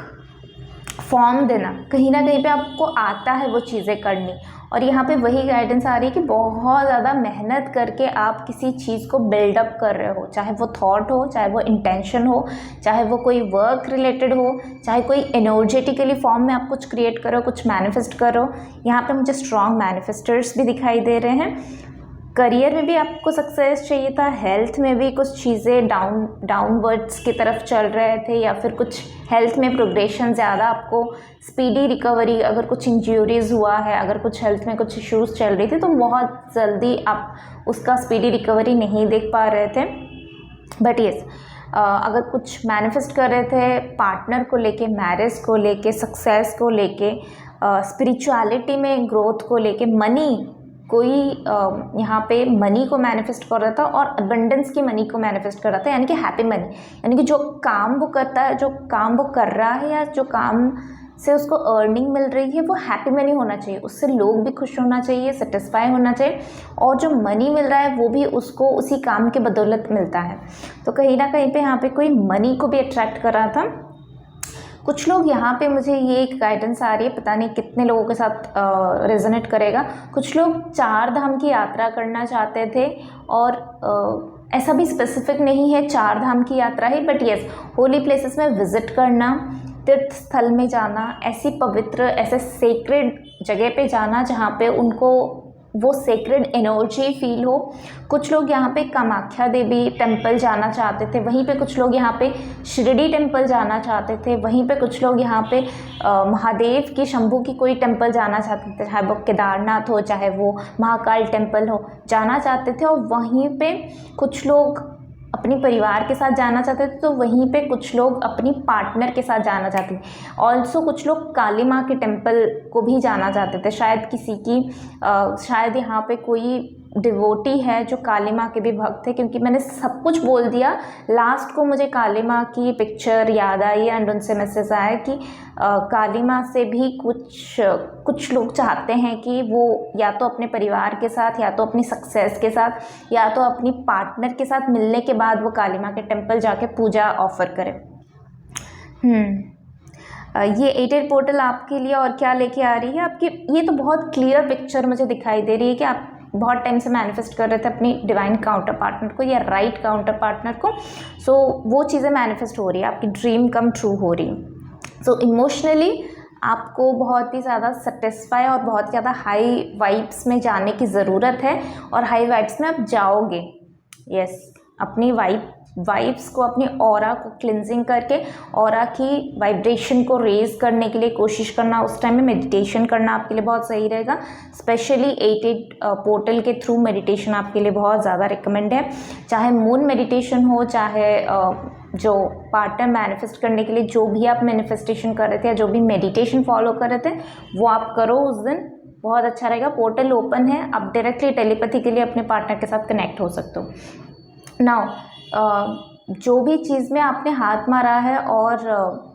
फॉर्म देना, कहीं ना कहीं पे आपको आता है वो चीज़ें करनी। और यहाँ पे वही गाइडेंस आ रही है कि बहुत ज़्यादा मेहनत करके आप किसी चीज़ को बिल्डअप कर रहे हो, चाहे वो थॉट हो, चाहे वो इंटेंशन हो, चाहे वो कोई वर्क रिलेटेड हो, चाहे कोई एनर्जेटिकली फॉर्म में आप कुछ क्रिएट करो, कुछ मैनिफेस्ट करो। यहाँ पे मुझे स्ट्रॉन्ग मैनिफेस्टर्स भी दिखाई दे रहे हैं। करियर में भी आपको सक्सेस चाहिए था, हेल्थ में भी कुछ चीज़ें डाउनवर्ड्स की तरफ चल रहे थे, या फिर कुछ हेल्थ में प्रोग्रेशन ज़्यादा, आपको स्पीडी रिकवरी, अगर कुछ इंजरीज हुआ है, अगर कुछ हेल्थ में कुछ इश्यूज चल रही थी तो बहुत जल्दी आप उसका स्पीडी रिकवरी नहीं देख पा रहे थे। बट यस, अगर कुछ मैनिफेस्ट कर रहे थे पार्टनर को लेके, मैरिज को लेके, सक्सेस को लेके, स्पिरिचुअलिटी में ग्रोथ को लेके, मनी, कोई यहाँ पे मनी को मैनिफेस्ट कर रहा था और अबंडेंस की मनी को मैनिफेस्ट कर रहा था, यानी कि हैप्पी मनी, यानी कि जो काम वो करता है, जो काम वो कर रहा है, या जो काम से उसको अर्निंग मिल रही है, वो हैप्पी मनी होना चाहिए, उससे लोग भी खुश होना चाहिए, सेटिस्फाई होना चाहिए, और जो मनी मिल रहा है वो भी उसको उसी काम के बदौलत मिलता है। तो कहीं ना कहीं पे यहाँ पे कोई मनी को भी अट्रैक्ट कर रहा था। कुछ लोग यहाँ पे, मुझे ये एक गाइडेंस आ रही है, पता नहीं कितने लोगों के साथ रेजोनेट करेगा। कुछ लोग 4 धाम की यात्रा करना चाहते थे, और ऐसा भी स्पेसिफिक नहीं है 4 धाम की यात्रा ही, बट यस, होली प्लेसेस में विजिट करना, तीर्थ स्थल में जाना, ऐसी पवित्र, ऐसे सेक्रेड जगह पे जाना जहाँ पे उनको वो सेक्रेड एनर्जी फील हो। कुछ लोग यहाँ पे कामाख्या देवी टेम्पल जाना चाहते थे, वहीं पे कुछ लोग यहाँ पे शिरडी टेम्पल जाना चाहते थे, वहीं पे कुछ लोग यहाँ पे महादेव की, शंभू की कोई टेम्पल जाना चाहते थे, चाहे वो केदारनाथ हो, चाहे वो महाकाल टेम्पल हो, जाना चाहते थे। और वहीं पे कुछ लोग अपनी परिवार के साथ जाना चाहते थे, तो वहीं पे कुछ लोग अपनी पार्टनर के साथ जाना चाहते थे। ऑल्सो कुछ लोग काली माँ के टेम्पल को भी जाना चाहते थे, शायद किसी की शायद यहाँ पे कोई डिवोटी है जो काली माँ के भी भक्त थे, क्योंकि मैंने सब कुछ बोल दिया। लास्ट को मुझे काली माँ की पिक्चर याद आई एंड उनसे मैसेज आया कि काली माँ से भी कुछ लोग चाहते हैं कि वो या तो अपने परिवार के साथ, या तो अपनी सक्सेस के साथ, या तो अपनी पार्टनर के साथ मिलने के बाद वो काली माँ के टेम्पल जाके पूजा ऑफर करें। ये 88 पोर्टल आपके लिए और क्या लेके आ रही है आपकी, ये तो बहुत क्लियर पिक्चर मुझे दिखाई दे रही है कि आप बहुत टाइम से मैनिफेस्ट कर रहे थे अपनी डिवाइन काउंटर पार्टनर को, या राइट काउंटर पार्टनर को। सो वो चीज़ें मैनिफेस्ट हो रही है, आपकी ड्रीम कम ट्रू हो रही है। सो इमोशनली आपको बहुत ही ज़्यादा सेटिस्फाई और बहुत ही ज़्यादा हाई वाइब्स में जाने की ज़रूरत है, और हाई वाइब्स में आप जाओगे। यस, अपनी वाइब वाइब्स को, अपनी ऑरा को क्लिनजिंग करके ऑरा की वाइब्रेशन को रेज करने के लिए कोशिश करना। उस टाइम में मेडिटेशन करना आपके लिए बहुत सही रहेगा। स्पेशली 88 पोर्टल के थ्रू मेडिटेशन आपके लिए बहुत ज़्यादा रिकमेंड है। चाहे मून मेडिटेशन हो, चाहे जो पार्टनर मैनिफेस्ट करने के लिए जो भी आप मैनिफेस्टेशन कर रहे थे या जो भी मेडिटेशन फॉलो कर रहे थे वो आप करो उस दिन, बहुत अच्छा रहेगा। पोर्टल ओपन है, आप डायरेक्टली टेलीपैथी के लिए अपने पार्टनर के साथ कनेक्ट हो सकते हो। नाउ जो भी चीज़ में आपने हाथ मारा है और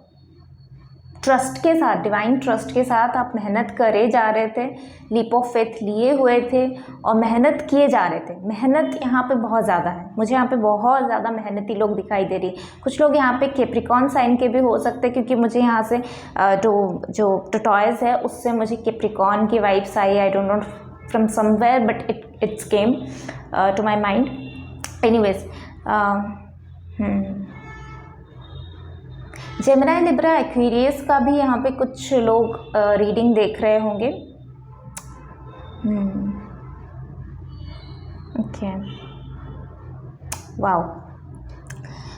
ट्रस्ट के साथ, डिवाइन ट्रस्ट के साथ आप मेहनत करे जा रहे थे, लीप ऑफ फेथ लिए हुए थे और मेहनत किए जा रहे थे। मेहनत यहाँ पे बहुत ज़्यादा है, मुझे यहाँ पे बहुत ज़्यादा मेहनती लोग दिखाई दे रही। कुछ लोग यहाँ पे कैप्रिकॉर्न साइन के भी हो सकते हैं, क्योंकि मुझे यहाँ से जो टॉर्टोइज है उससे मुझे कैप्रिकॉर्न की वाइब्स आई। I don't know from somewhere but it's came to my mind. Anyways, Gemini, Libra, Aquarius का भी यहाँ पे कुछ लोग रीडिंग देख रहे होंगे। Okay, wow.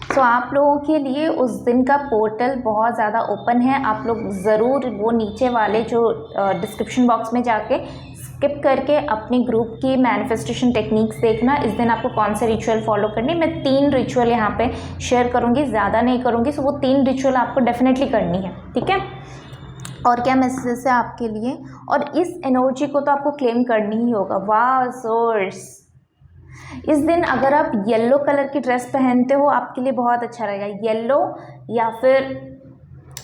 सो आप लोगों के लिए उस दिन का पोर्टल बहुत ज़्यादा ओपन है। आप लोग ज़रूर वो नीचे वाले जो डिस्क्रिप्शन बॉक्स में जाके स्किप करके अपनी ग्रुप की मैनिफेस्टेशन टेक्निक्स देखना। इस दिन आपको कौन से रिचुअल फॉलो करने, मैं 3 रिचुअल यहाँ पे शेयर करूँगी, ज़्यादा नहीं करूँगी। सो वो 3 रिचुअल आपको डेफिनेटली करनी है, ठीक है। और क्या मैसेजेस है आपके लिए, और इस एनर्जी को तो आपको क्लेम करनी ही होगा। वाह सोर्स, इस दिन अगर आप येलो कलर की ड्रेस पहनते हो आपके लिए बहुत अच्छा रहेगा। येलो या फिर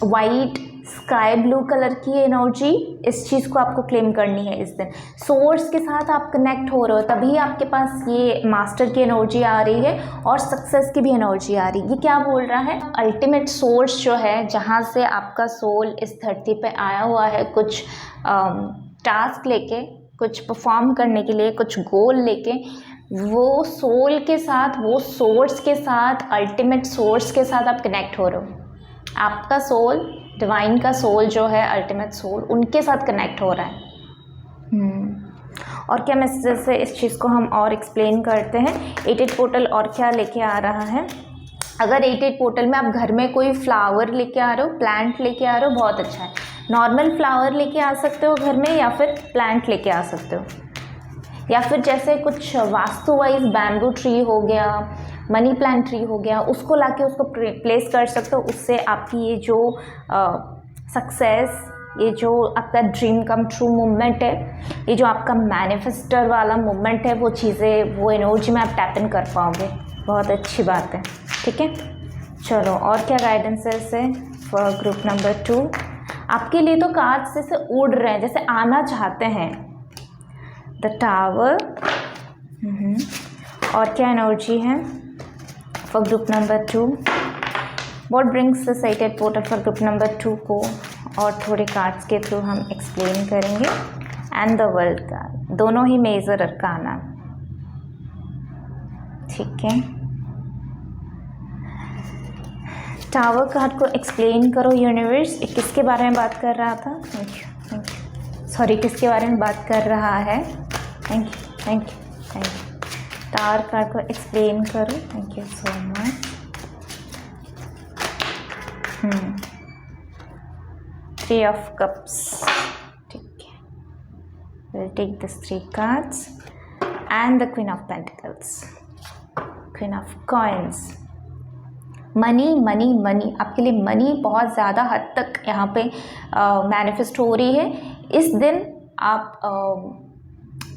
वाइट, स्काई ब्लू कलर की एनर्जी, इस चीज़ को आपको क्लेम करनी है इस दिन। सोर्स के साथ आप कनेक्ट हो रहे हो, तभी आपके पास ये मास्टर की एनर्जी आ रही है और सक्सेस की भी एनर्जी आ रही है। ये क्या बोल रहा है, अल्टीमेट सोर्स जो है, जहाँ से आपका सोल इस धरती पे आया हुआ है कुछ टास्क लेके, कुछ परफॉर्म करने के लिए, कुछ गोल लेके, वो सोल के साथ, वो सोर्स के साथ, अल्टीमेट सोर्स के साथ आप कनेक्ट हो रहे हो। आपका सोल, डिवाइन का सोल जो है, अल्टीमेट सोल, उनके साथ कनेक्ट हो रहा है। और क्या मैसेजेस है, इस चीज़ को हम और एक्सप्लेन करते हैं। 88 पोर्टल और क्या लेके आ रहा है। अगर 88 पोर्टल में आप घर में कोई फ्लावर लेके आ रहे हो, प्लांट लेके आ रहे हो, बहुत अच्छा है। नॉर्मल फ्लावर लेके आ सकते हो घर में, या फिर प्लांट लेके आ सकते हो, या फिर जैसे कुछ वास्तु वाइज बैम्बू ट्री हो गया, मनी प्लांट ट्री हो गया, उसको लाके उसको प्लेस कर सकते हो। उससे आपकी ये जो सक्सेस, ये जो आपका ड्रीम कम ट्रू मूवमेंट है, ये जो आपका मैनिफेस्टर वाला मूवमेंट है, वो चीज़ें, वो एनर्जी में आप टैप इन कर पाओगे। बहुत अच्छी बात है, ठीक है। चलो, और क्या गाइडेंसेस है फॉर ग्रुप नंबर 2। आपके लिए तो कार्ड्स जैसे उड़ रहे हैं, जैसे आना चाहते हैं। द टावर, और क्या एनर्जी है for group number 2। What brings the 88 portal for group number 2 को और थोड़े कार्ड्स के थ्रू हम एक्सप्लेन करेंगे। एंड द वर्ल्ड कार्ड, दोनों ही मेजर अरकाना, ठीक है। टावर कार्ड को एक्सप्लेन करो यूनिवर्स, किसके बारे में बात कर रहा था। थैंक यू, सॉरी, किसके बारे में बात कर रहा है। Thank you. टावर कार्ड को एक्सप्लेन करो। Thank you so much. 3 of Cups, ठीक है। We'll take these 3 cards and the Queen of Pentacles, Queen of Coins। Money money money, आपके लिए मनी बहुत ज़्यादा हद तक यहाँ पे मैनिफेस्ट हो रही है। इस दिन आप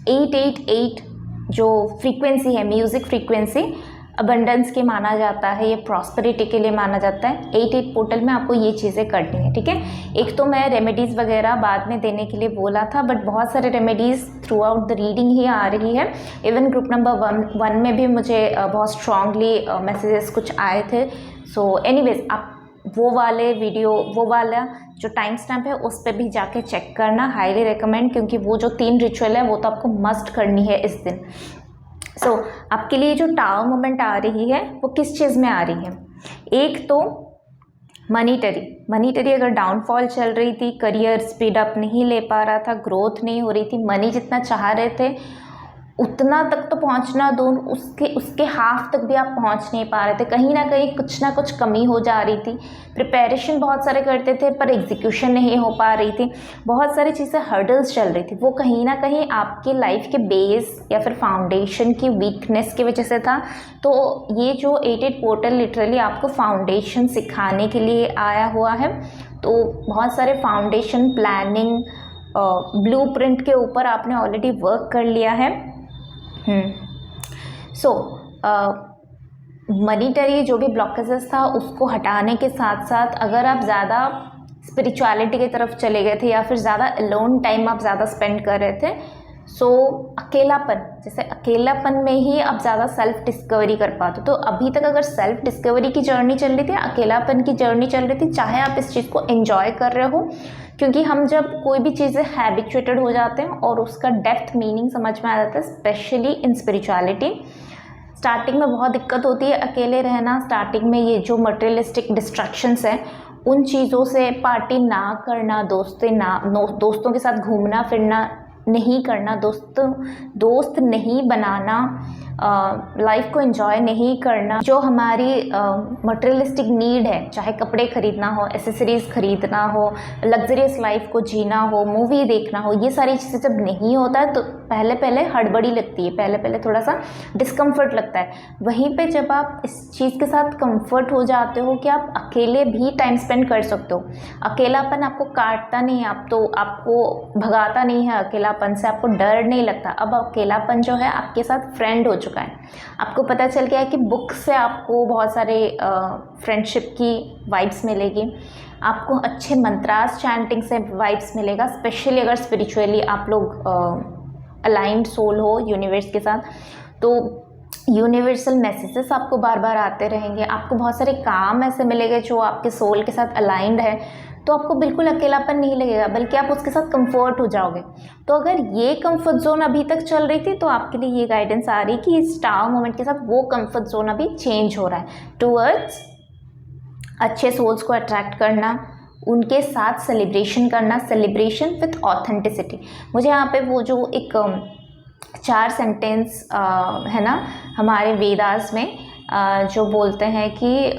888 जो फ्रीक्वेंसी है, म्यूज़िक फ्रीक्वेंसी, अबंडेंस के माना जाता है, ये प्रॉस्पेरिटी के लिए माना जाता है। 88 पोर्टल में आपको ये चीज़ें करनी है, ठीक है। एक तो मैं रेमेडीज़ वगैरह बाद में देने के लिए बोला था, बट बहुत सारे remedies throughout the reading ही आ रही है। इवन ग्रुप नंबर 1 में भी मुझे बहुत स्ट्रांगली मैसेजेस कुछ आए थे। सो एनीवेज, आप वो वाले वीडियो, वो वाला जो टाइम स्टैम्प है उस पर भी जाके चेक करना, हाईली रिकमेंड, क्योंकि वो जो 3 रिचुअल है वो तो आपको मस्ट करनी है इस दिन। सो आपके लिए जो टावर मोमेंट आ रही है वो किस चीज़ में आ रही है। एक तो मनीटरी अगर डाउनफॉल चल रही थी, करियर स्पीड अप नहीं ले पा रहा था, ग्रोथ नहीं हो रही थी, मनी जितना चाह रहे थे उतना तक तो पहुंचना दूर, उसके हाफ तक भी आप पहुंच नहीं पा रहे थे। कहीं ना कहीं कुछ ना कुछ कमी हो जा रही थी। प्रिपरेशन बहुत सारे करते थे पर एग्जीक्यूशन नहीं हो पा रही थी। बहुत सारी चीज़ें हर्डल्स चल रही थी। वो कहीं ना कहीं आपके लाइफ के बेस या फिर फाउंडेशन की वीकनेस की वजह से था। तो ये जो 88 पोर्टल लिटरली आपको फाउंडेशन सिखाने के लिए आया हुआ है। तो बहुत सारे फाउंडेशन प्लानिंग ब्लूप्रिंट के ऊपर आपने ऑलरेडी वर्क कर लिया है। सो मनीटरी जो भी ब्लॉकेजेस था उसको हटाने के साथ साथ अगर आप ज़्यादा स्पिरिचुअलिटी की तरफ चले गए थे या फिर ज़्यादा अलोन टाइम आप ज़्यादा स्पेंड कर रहे थे, सो अकेलापन, जैसे अकेलापन में ही आप ज़्यादा सेल्फ डिस्कवरी कर पाते। तो अभी तक अगर सेल्फ डिस्कवरी की जर्नी चल रही थी, अकेलापन की जर्नी चल रही थी, चाहे आप इस चीज़ को एंजॉय कर रहे हो, क्योंकि हम जब कोई भी चीज़ें हैबिचुएटेड हो जाते हैं और उसका डेप्थ मीनिंग समझ में आ जाता है, स्पेशली इन स्पिरिचुअलिटी। स्टार्टिंग में बहुत दिक्कत होती है अकेले रहना। स्टार्टिंग में ये जो मटेरियलिस्टिक डिस्ट्रैक्शंस हैं उन चीज़ों से, पार्टी ना करना, दोस्तों के साथ घूमना फिरना नहीं करना, दोस्त नहीं बनाना, लाइफ को एंजॉय नहीं करना, जो हमारी मटेरियलिस्टिक नीड है, चाहे कपड़े खरीदना हो, एसेसरीज खरीदना हो, लग्जरियस लाइफ को जीना हो, मूवी देखना हो, ये सारी चीज़ें जब नहीं होता है तो पहले पहले हड़बड़ी लगती है, पहले पहले थोड़ा सा डिस्कम्फर्ट लगता है। वहीं पे जब आप इस चीज़ के साथ कंफर्ट हो जाते हो कि आप अकेले भी टाइम स्पेंड कर सकते हो, अकेलापन आपको काटता नहीं है, आपको भगाता नहीं है, अकेलापन से आपको डर नहीं लगता। अब अकेलापन जो है आपके साथ फ्रेंड हो चुका है। आपको पता चल गया है कि बुक से आपको बहुत सारे फ्रेंडशिप की वाइब्स मिलेगी, आपको अच्छे मंत्रास चैंटिंग से वाइब्स मिलेगा, स्पेशली अगर स्पिरिचुअली आप लोग अलाइंड सोल हो यूनिवर्स के साथ, तो यूनिवर्सल मैसेजेस आपको बार बार आते रहेंगे। आपको बहुत सारे काम ऐसे मिलेंगे जो आपके सोल के साथ अलाइंड है, तो आपको बिल्कुल अकेलापन नहीं लगेगा, बल्कि आप उसके साथ कंफर्ट हो जाओगे। तो अगर ये कंफर्ट जोन अभी तक चल रही थी तो आपके लिए ये गाइडेंस आ रही कि इस स्टार मोमेंट के साथ वो कंफर्ट जोन अभी चेंज हो रहा है टूवर्ड्स अच्छे सोल्स को अट्रैक्ट करना, उनके साथ सेलिब्रेशन करना, सेलिब्रेशन विथ ऑथेंटिसिटी। मुझे यहाँ पे वो जो एक 4 सेंटेंस है ना हमारे वेदास में जो बोलते हैं कि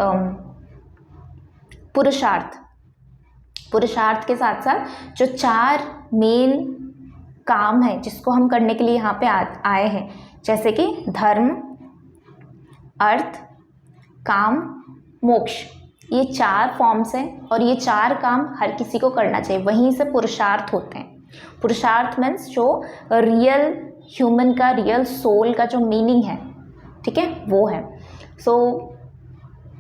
पुरुषार्थ के साथ साथ जो 4 मेन काम है जिसको हम करने के लिए यहाँ पे आए हैं, जैसे कि धर्म, अर्थ, काम, मोक्ष, ये 4 फॉर्म्स हैं और ये 4 काम हर किसी को करना चाहिए। वहीं से पुरुषार्थ होते हैं। पुरुषार्थ मीन्स जो रियल ह्यूमन का, रियल सोल का जो मीनिंग है, ठीक है, वो है। सो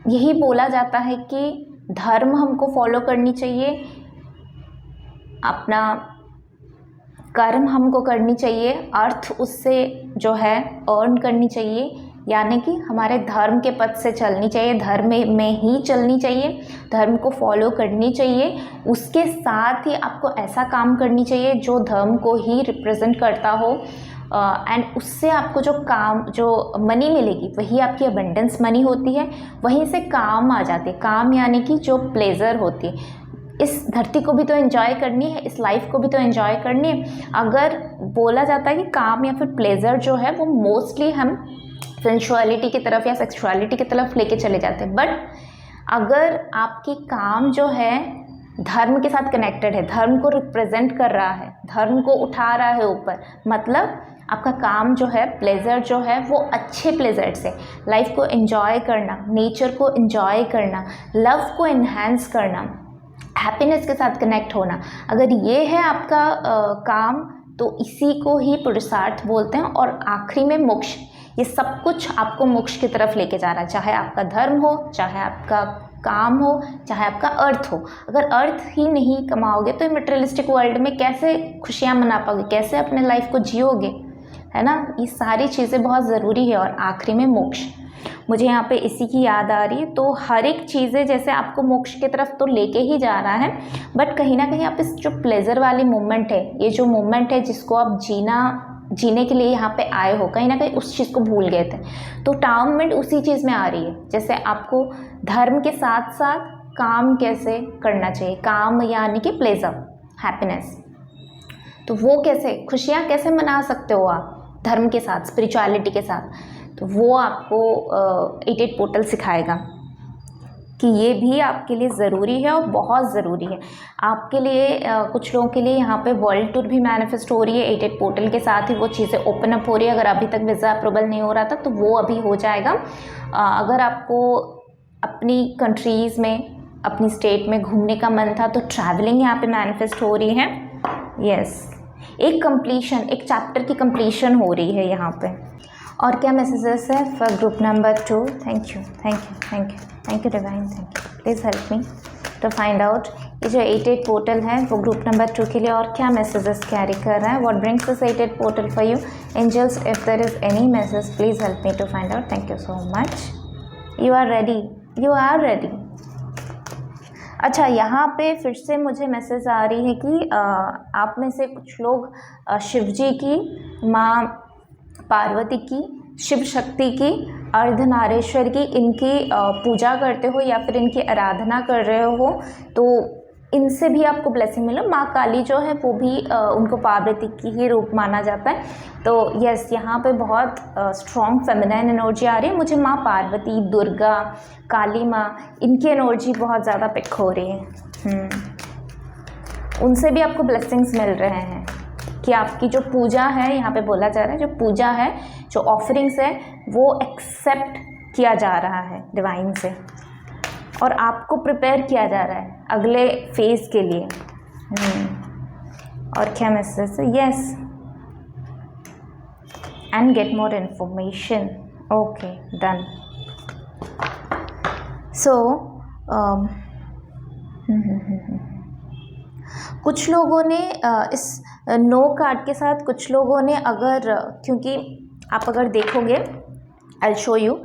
यही बोला जाता है कि धर्म हमको फॉलो करनी चाहिए, अपना कर्म हमको करनी चाहिए, अर्थ उससे जो है अर्न करनी चाहिए, यानी कि हमारे धर्म के पथ से चलनी चाहिए, धर्म में ही चलनी चाहिए, धर्म को फॉलो करनी चाहिए। उसके साथ ही आपको ऐसा काम करनी चाहिए जो धर्म को ही रिप्रेजेंट करता हो, एंड उससे आपको जो मनी मिलेगी वही आपकी अबंडेंस मनी होती है। वहीं से काम आ जाते हैं, काम यानी कि जो प्लेजर होती है। इस धरती को भी तो एंजॉय करनी है, इस लाइफ को भी तो एंजॉय करनी है। अगर बोला जाता है कि काम या फिर प्लेजर जो है वो मोस्टली हम सेंसुअलिटी की तरफ या सेक्सुअलिटी की तरफ लेके चले जाते हैं, बट अगर आपकी काम जो है धर्म के साथ कनेक्टेड है, धर्म को रिप्रेजेंट कर रहा है, धर्म को उठा रहा है ऊपर, मतलब आपका काम जो है, प्लेजर जो है वो अच्छे प्लेजर से लाइफ को एंजॉय करना, नेचर को एंजॉय करना, लव को इन्हेंस करना, हैप्पीनेस के साथ कनेक्ट होना, अगर ये है आपका काम, तो इसी को ही पुरुषार्थ बोलते हैं। और आखिरी में मोक्ष, ये सब कुछ आपको मोक्ष की तरफ लेके जा रहा है, चाहे आपका धर्म हो, चाहे आपका काम हो, चाहे आपका अर्थ हो। अगर अर्थ ही नहीं कमाओगे तो मटेरियलिस्टिक वर्ल्ड में कैसे खुशियाँ मना पाओगे, कैसे अपने लाइफ को जियोगे, है ना। ये सारी चीज़ें बहुत ज़रूरी है। और आखिरी में मोक्ष, मुझे यहाँ पे इसी की याद आ रही है। तो हर एक चीज़ें जैसे आपको मोक्ष की तरफ तो लेके ही जा रहा है, बट कहीं ना कहीं आप इस जो प्लेजर वाली मोमेंट है, ये जो मोमेंट है जिसको आप जीने के लिए यहाँ पे आए हो, कहीं ना कहीं उस चीज़ को भूल गए थे। तो टाउन मोमेंट उसी चीज़ में आ रही है, जैसे आपको धर्म के साथ साथ काम कैसे करना चाहिए, काम यानी कि प्लेजर, हैप्पीनेस, तो वो कैसे, खुशियाँ कैसे मना सकते हो आप धर्म के साथ, स्पिरिचुअलिटी के साथ, तो वो आपको 88 पोर्टल सिखाएगा कि ये भी आपके लिए ज़रूरी है और बहुत ज़रूरी है आपके लिए। कुछ लोगों के लिए यहाँ पे वर्ल्ड टूर भी मैनिफेस्ट हो रही है 88 पोर्टल के साथ ही, वो चीज़ें ओपन अप हो रही है। अगर अभी तक वीज़ा अप्रूवल नहीं हो रहा था तो वो अभी हो जाएगा। अगर आपको अपनी कंट्रीज़ में, अपनी स्टेट में घूमने का मन था तो ट्रैवलिंग यहाँ पे मैनिफेस्ट हो रही है। यस, एक कंप्लीशन, एक चैप्टर की कंप्लीशन हो रही है यहाँ पे। और क्या मैसेजेस है for group number 2? Thank you, thank you, thank you, thank you divine, thank you. Please help me to find out ये जो 88 पोर्टल है वो ग्रुप नंबर 2 के लिए और क्या मैसेजेस कैरी कर रहा है। What brings this 88 portal for you angels? If there is any message please help me to find out. Thank you so much. You are ready, you are ready. अच्छा, यहाँ पे फिर से मुझे मैसेज आ रही है कि आप में से कुछ लोग शिव जी की, माँ पार्वती की, शिव शक्ति की, अर्धनारेश्वर की, इनकी पूजा करते हो या फिर इनकी आराधना कर रहे हो, तो इनसे भी आपको ब्लेसिंग मिले। माँ काली जो है वो भी उनको पार्वती की ही रूप माना जाता है। तो यस, यहाँ पे बहुत स्ट्रॉन्ग फेमिनाइन एनर्जी आ रही है मुझे। माँ पार्वती, दुर्गा, काली माँ, इनकी एनर्जी बहुत ज़्यादा पिक हो रही है। उनसे भी आपको ब्लेसिंग्स मिल रहे हैं कि आपकी जो पूजा है, यहाँ पे बोला जा रहा है, जो पूजा है, जो ऑफरिंग्स है, वो एक्सेप्ट किया जा रहा है डिवाइन से और आपको प्रिपेयर किया जा रहा है अगले फेज के लिए। और क्या मैसेज है? Yes, and get more information. Okay, done. So कुछ लोगों ने इस नो कार्ड के साथ, कुछ लोगों ने अगर, क्योंकि आप अगर देखोगे, आई विल शो यू,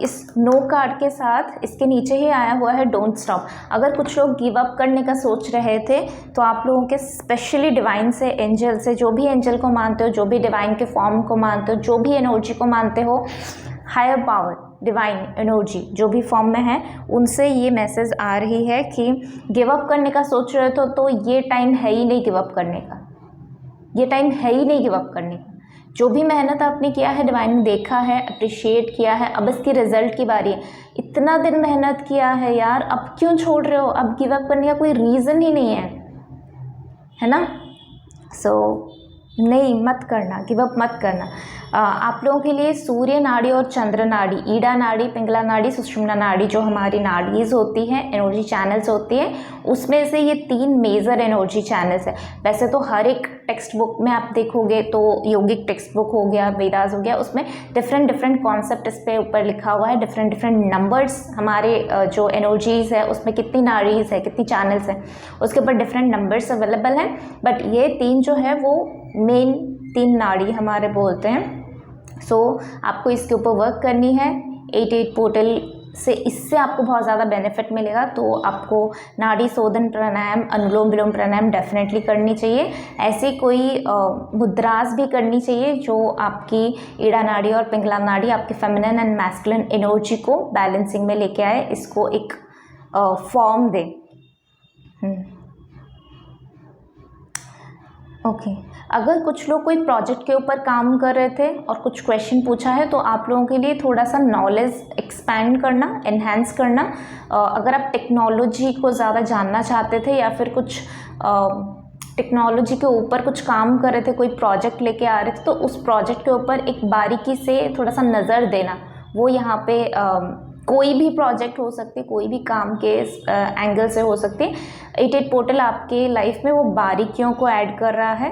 इस नो कार्ड के साथ इसके नीचे ही आया हुआ है डोंट स्टॉप। अगर कुछ लोग गिव अप करने का सोच रहे थे तो आप लोगों के स्पेशली डिवाइन से, एंजल से, जो भी एंजल को मानते हो, जो भी डिवाइन के फॉर्म को मानते हो, जो भी एनर्जी को मानते हो, हायर पावर, डिवाइन एनर्जी जो भी फॉर्म में है, उनसे ये मैसेज आ रही है कि गिव अप करने का सोच रहे हो तो ये टाइम है ही नहीं गिव अप करने का। ये टाइम है ही नहीं गिव अप करने का। जो भी मेहनत आपने किया है डिवाइन ने देखा है, अप्रिशिएट किया है, अब इसकी रिजल्ट की बारी है। इतना दिन मेहनत किया है यार, अब क्यों छोड़ रहे हो? अब गिव अप करने का कोई रीज़न ही नहीं है ना? सो नहीं, मत करना, गिव अप मत करना। आप लोगों के लिए सूर्य नाड़ी और चंद्र नाड़ी, ईड़ा नाड़ी, पिंगला नाड़ी, सुषुम्ना नाड़ी, जो हमारी नाड़ीज़ होती हैं, एनर्जी चैनल्स होती हैं, उसमें से ये 3 मेजर एनर्जी चैनल्स है। वैसे तो हर एक टेक्स्ट बुक में आप देखोगे तो योगिक टेक्स्ट बुक हो गया, वेदास हो गया, उसमें डिफरेंट कॉन्सेप्ट इस पे ऊपर लिखा हुआ है, डिफरेंट नंबर्स, हमारे जो एनर्जीज़ है उसमें कितनी नाड़ीज़ है, कितनी चैनल्स हैं, उसके ऊपर डिफरेंट नंबर्स अवेलेबल हैं। बट ये 3 जो है वो मेन 3 नाड़ी हमारे बोलते हैं। सो आपको इसके ऊपर वर्क करनी है। 88 पोर्टल से, इससे आपको बहुत ज़्यादा बेनिफिट मिलेगा। तो आपको नाड़ी शोधन प्राणायाम, अनुलोम विलोम प्राणायाम डेफिनेटली करनी चाहिए। ऐसी कोई मुद्रास भी करनी चाहिए जो आपकी ईड़ा नाड़ी और पिंगला नाड़ी, आपकी फेमिनिन एंड मैस्कुलिन एनर्जी को बैलेंसिंग में लेके आए, इसको एक फॉर्म दे। ओके, अगर कुछ लोग कोई प्रोजेक्ट के ऊपर काम कर रहे थे और कुछ क्वेश्चन पूछा है तो आप लोगों के लिए थोड़ा सा नॉलेज एक्सपैंड करना, एनहांस करना। अगर आप टेक्नोलॉजी को ज़्यादा जानना चाहते थे या फिर कुछ टेक्नोलॉजी के ऊपर कुछ काम कर रहे थे, कोई प्रोजेक्ट लेके आ रहे थे, तो उस प्रोजेक्ट के ऊपर एक बारीकी से थोड़ा सा नज़र देना। वो यहाँ पे कोई भी प्रोजेक्ट हो सकती है, कोई भी काम के एंगल से हो सकती है। 88 पोर्टल आपके लाइफ में वो बारीकियों को ऐड कर रहा है,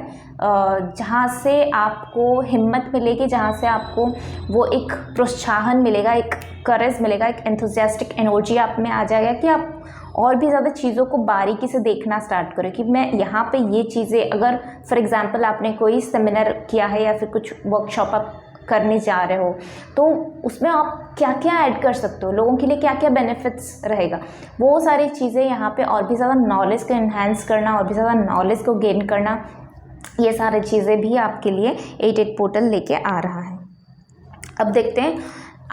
जहाँ से आपको हिम्मत मिलेगी, जहाँ से आपको वो एक प्रोत्साहन मिलेगा, एक करेज मिलेगा, एक एंथुसियास्टिक एनर्जी आप में आ जाएगा कि आप और भी ज़्यादा चीज़ों को बारीकी से देखना स्टार्ट करें कि मैं यहाँ पे ये चीज़ें, अगर फॉर एग्जांपल आपने कोई सेमिनार किया है या फिर कुछ वर्कशॉप आप करने जा रहे हो तो उसमें आप क्या क्या ऐड कर सकते हो, लोगों के लिए क्या क्या बेनिफिट्स रहेगा, वो सारी चीज़ें यहाँ पे और भी ज़्यादा नॉलेज को इन्हांस करना, और भी ज़्यादा नॉलेज को गेन करना, ये सारी चीज़ें भी आपके लिए 88 पोर्टल लेके आ रहा है। अब देखते हैं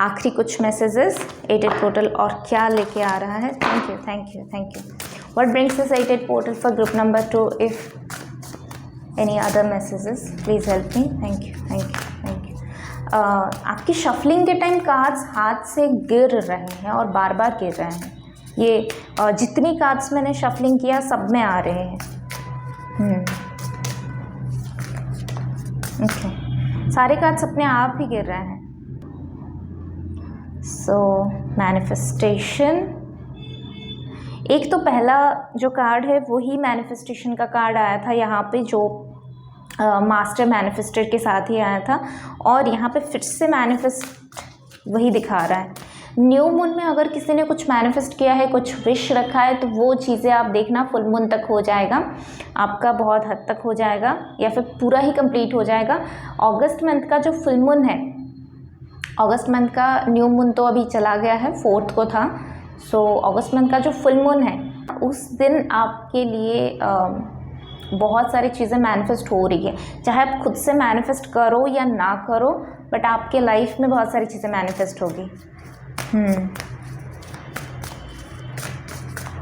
आखिरी कुछ मैसेजेस 88 पोर्टल और क्या लेके आ रहा है। Thank you. What brings this 88 portal for group number 2? If any other messages, please help me. Thank you, thank you, thank you. आपकी शफलिंग के टाइम कार्ड्स हाथ से गिर रहे हैं और बार बार गिर रहे हैं। ये जितनी कार्ड्स मैंने शफलिंग किया सब में आ रहे हैं। ओके, सारे कार्ड्स अपने आप ही गिर रहे हैं। सो मैनिफेस्टेशन, एक तो पहला जो कार्ड है वही मैनिफेस्टेशन का कार्ड आया था यहाँ पे, जो मास्टर मैनिफेस्टर के साथ ही आया था, और यहाँ पे फिर से मैनिफेस्ट वही दिखा रहा है। न्यू मून में अगर किसी ने कुछ मैनिफेस्ट किया है, कुछ विश रखा है, तो वो चीज़ें आप देखना फुल मून तक हो जाएगा, आपका बहुत हद तक हो जाएगा या फिर पूरा ही कंप्लीट हो जाएगा। अगस्त मंथ का जो फुल मून है, अगस्त मंथ का न्यू मून तो अभी चला गया है, 4th को था। सो अगस्त मंथ का जो फुल मून है उस दिन आपके लिए बहुत सारी चीज़ें मैनिफेस्ट हो रही है। चाहे आप खुद से मैनिफेस्ट करो या ना करो, बट आपके लाइफ में बहुत सारी चीज़ें मैनिफेस्ट होगी।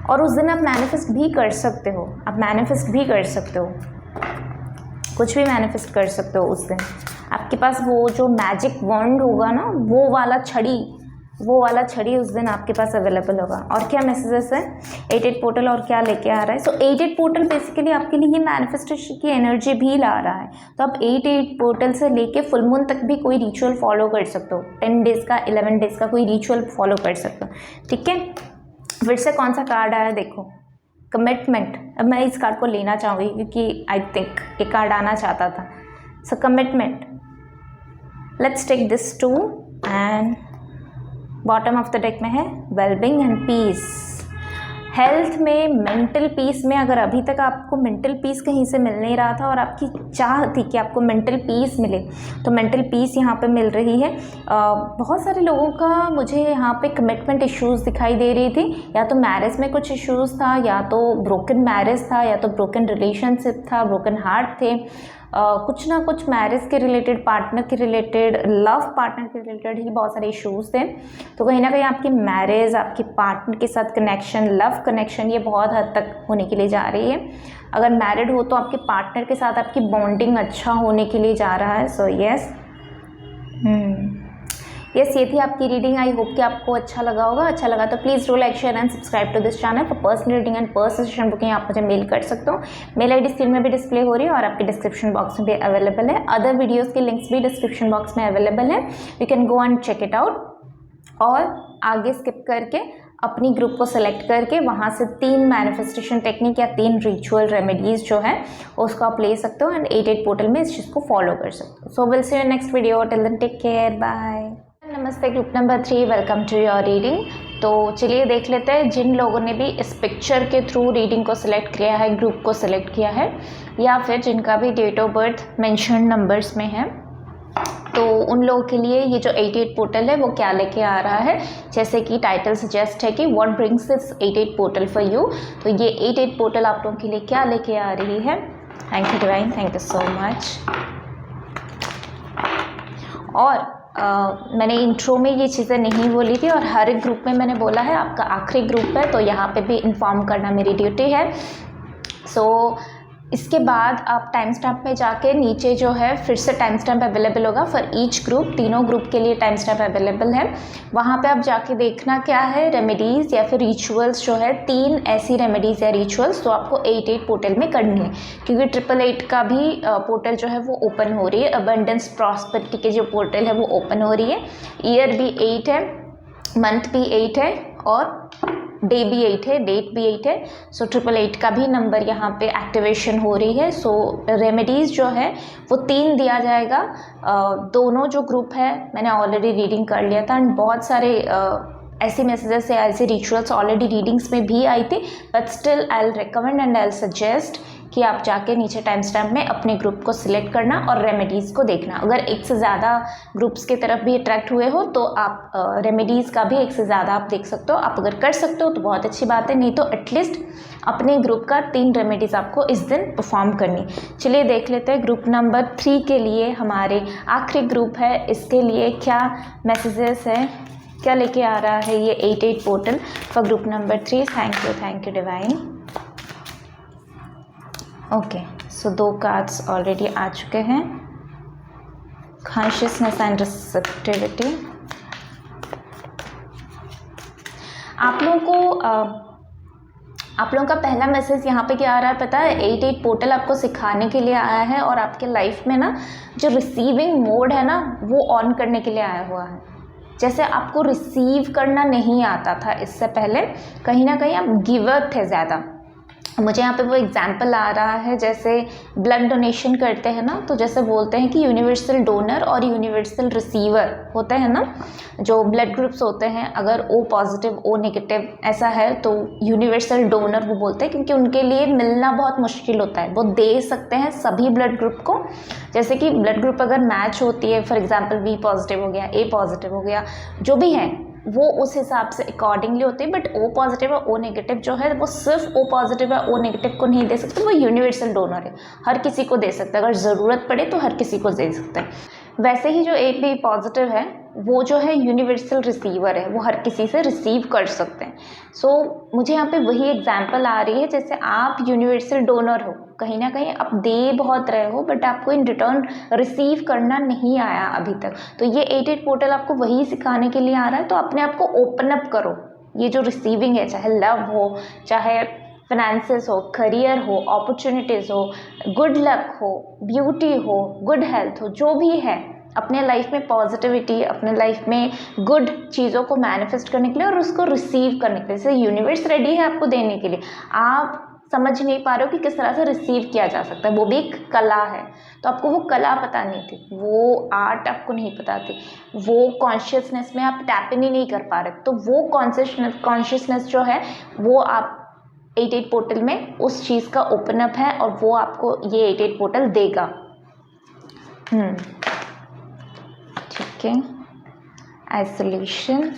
और उस दिन आप मैनिफेस्ट भी कर सकते हो, आप मैनिफेस्ट भी कर सकते हो, कुछ भी मैनिफेस्ट कर सकते हो उस दिन। आपके पास वो जो मैजिक वॉन्ड होगा ना, वो वाला छड़ी उस दिन आपके पास अवेलेबल होगा। और क्या मैसेजेस है 88 पोर्टल और क्या लेके आ रहा है? सो 88 पोर्टल बेसिकली आपके लिए ये मैनिफेस्टेशन की एनर्जी भी ला रहा है। तो आप 88 पोर्टल से लेके फुल मून तक भी कोई रिचुअल फॉलो कर सकते हो, 10 डेज़ का, 11 डेज़ का कोई रिचुअल फॉलो कर सकते हो। ठीक है, फिर से कौन सा कार्ड आया देखो, कमिटमेंट। अब मैं इस कार्ड को लेना चाहूँगी क्योंकि आई थिंक ये कार्ड आना चाहता था। So commitment, let's take this too, and bottom of the deck में है वेलबींग एंड पीस। हेल्थ में, मेंटल पीस में, अगर अभी तक आपको मेंटल पीस कहीं से मिल नहीं रहा था और आपकी चाह थी कि आपको मेंटल पीस मिले, तो मेंटल पीस यहाँ पे मिल रही है। बहुत सारे लोगों का मुझे यहाँ पे कमिटमेंट इश्यूज़ दिखाई दे रही थी, या तो मैरिज में कुछ इश्यूज़ था, या तो ब्रोकन मैरिज था, या तो ब्रोकन रिलेशनशिप था, ब्रोकन हार्ट थे, कुछ ना कुछ मैरिज के रिलेटेड, पार्टनर के रिलेटेड, लव पार्टनर के रिलेटेड ही बहुत सारे इश्यूज़ थे। तो कहीं ना कहीं आपकी मैरिज, आपके पार्टनर के साथ कनेक्शन, लव कनेक्शन, ये बहुत हद तक होने के लिए जा रही है। अगर मैरिड हो तो आपके पार्टनर के साथ आपकी बॉन्डिंग अच्छा होने के लिए जा रहा है। सो यस, ये थी आपकी रीडिंग। आई होप कि आपको अच्छा लगा होगा। अच्छा लगा तो please do like, share and subscribe to this channel. For personal reading and personal session booking आप मुझे मेल कर सकते हो। मेल आईडी स्क्रीन में भी डिस्प्ले हो रही है और आपके डिस्क्रिप्शन बॉक्स में भी अवेलेबल है। अदर वीडियोज़ के लिंक्स भी डिस्क्रिप्शन बॉक्स में अवेलेबल है, you can go and check it out. और आगे स्किप करके अपनी ग्रुप को सेलेक्ट करके वहाँ से 3 मैनिफेस्टेशन टेक्निक या 3 रिचुअल रेमेडीज़ जो है उसको आप ले सकते हो, एंड 88 पोर्टल में इस चीज़ को फॉलो कर सकते हो। So will see you next video, till then take care, bye. नमस्ते group number 3, welcome to your reading. तो चलिए देख लेते हैं जिन लोगों ने भी इस पिक्चर के थ्रू रीडिंग को सिलेक्ट किया है, ग्रुप को सिलेक्ट किया है, या फिर जिनका भी date of birth mention numbers में है, तो उन लोगों के लिए ये जो 88 पोर्टल है वो क्या लेके आ रहा है। जैसे कि टाइटल सजेस्ट है कि what brings this 88 portal for you, तो ये 88 पोर्टल आप लोगों के लिए क्या लेके आ रही है। Thank you divine, thank you so much. और मैंने इंट्रो में ये चीज़ें नहीं बोली थी, और हर एक ग्रुप में मैंने बोला है आपका आखिरी ग्रुप है, तो यहाँ पे भी इन्फॉर्म करना मेरी ड्यूटी है। सो इसके बाद आप टाइम स्टैम्प में जाके नीचे जो है फिर से टाइम स्टैम्प अवेलेबल होगा फॉर ईच ग्रुप, तीनों ग्रुप के लिए टाइम स्टैम्प अवेलेबल है। वहाँ पे आप जाके देखना क्या है रेमेडीज़ या फिर रिचुअल्स जो है, 3 ऐसी रेमेडीज़ या रिचुअल्स तो आपको 88 पोर्टल में करनी है, क्योंकि 888 का भी पोर्टल जो है वो ओपन हो रही है। अबंडेंस प्रॉस्पेरिटी के जो पोर्टल है वो ओपन हो रही है। ईयर भी 8 है, मंथ भी 8 है, और डे भी 8 है, डेट भी 8 है। सो 888 का भी नंबर यहाँ पे एक्टिवेशन हो रही है। सो रेमेडीज़ जो है वो 3 दिया जाएगा। दोनों जो ग्रुप है मैंने ऑलरेडी रीडिंग कर लिया था, एंड बहुत सारे ऐसे मैसेजेस या ऐसे रिचुअल्स ऑलरेडी रीडिंग्स में भी आई थी, but still I will recommend and I will suggest कि आप जाके नीचे टाइम स्टैम्प में अपने ग्रुप को सिलेक्ट करना और रेमेडीज़ को देखना। अगर एक से ज़्यादा ग्रुप्स की तरफ भी अट्रैक्ट हुए हो तो आप रेमेडीज़ का भी एक से ज़्यादा आप देख सकते हो। आप अगर कर सकते हो तो बहुत अच्छी बात है, नहीं तो एटलीस्ट अपने ग्रुप का 3 रेमेडीज़ आपको इस दिन परफॉर्म करनी। चलिए देख लेते हैं ग्रुप नंबर 3 के लिए, हमारे आखिरी ग्रुप है, इसके लिए क्या मैसेजेस है, क्या लेके आ रहा है ये 88 portal for group number 3। Thank you divine. Okay, so 2 cards already आ चुके हैं, कॉन्शियसनेस एंड रिसेप्टिविटी। आप लोगों का पहला मैसेज यहाँ पे क्या आ रहा है पता है? 8-8 पोर्टल आपको सिखाने के लिए आया है और आपके लाइफ में ना जो रिसीविंग मोड है ना वो ऑन करने के लिए आया हुआ है। जैसे आपको रिसीव करना नहीं आता था इससे पहले, कहीं ना कहीं आप गिवर थे ज़्यादा। मुझे यहाँ पे वो एग्जाम्पल आ रहा है, जैसे ब्लड डोनेशन करते हैं ना, तो जैसे बोलते हैं कि यूनिवर्सल डोनर और यूनिवर्सल रिसीवर होते हैं ना, जो ब्लड ग्रुप्स होते हैं, अगर ओ पॉजिटिव ओ नेगेटिव ऐसा है तो यूनिवर्सल डोनर वो बोलते हैं, क्योंकि उनके लिए मिलना बहुत मुश्किल होता है। वो दे सकते हैं सभी ब्लड ग्रुप को, जैसे कि ब्लड ग्रुप अगर मैच होती है, फॉर एग्जाम्पल बी पॉजिटिव हो गया, ए पॉजिटिव हो गया, जो भी है वो उस हिसाब से अकॉर्डिंगली होती है। बट ओ पॉजिटिव और ओ नेगेटिव जो है वो सिर्फ ओ पॉजिटिव या ओ नेगेटिव को नहीं दे सकते, वो यूनिवर्सल डोनर है, हर किसी को दे सकते हैं, अगर ज़रूरत पड़े तो हर किसी को दे सकते हैं। वैसे ही जो ए बी पॉजिटिव है वो जो है यूनिवर्सल रिसीवर है, वो हर किसी से रिसीव कर सकते हैं। सो मुझे यहाँ पे वही एग्जांपल आ रही है, जैसे आप यूनिवर्सल डोनर हो, कहीं ना कहीं आप दे बहुत रहे हो बट आपको इन रिटर्न रिसीव करना नहीं आया अभी तक। तो ये 8-8 पोर्टल आपको वही सिखाने के लिए आ रहा है। तो अपने आप को ओपन अप करो, ये जो रिसीविंग है, चाहे लव हो, चाहे फाइनेंसेस हो, करियर हो, अपॉर्चुनिटीज़ हो, गुड लक हो, ब्यूटी हो, गुड हेल्थ हो, जो भी है, अपने लाइफ में पॉजिटिविटी, अपने लाइफ में गुड चीज़ों को मैनिफेस्ट करने के लिए और उसको रिसीव करने के लिए, जैसे यूनिवर्स रेडी है आपको देने के लिए, आप समझ नहीं पा रहे हो कि किस तरह से रिसीव किया जा सकता है। वो भी एक कला है, तो आपको वो कला पता नहीं थी, वो आर्ट आपको नहीं पता थी, वो कॉन्शियसनेस में आप टैप इन ही नहीं कर पा रहे, तो वो कॉन्शियसनेस जो है वो आप 8-8 पोर्टल में उस चीज़ का ओपन अप है और वो आपको ये 8-8 पोर्टल देगा। ठीक है, आइसोलेशन,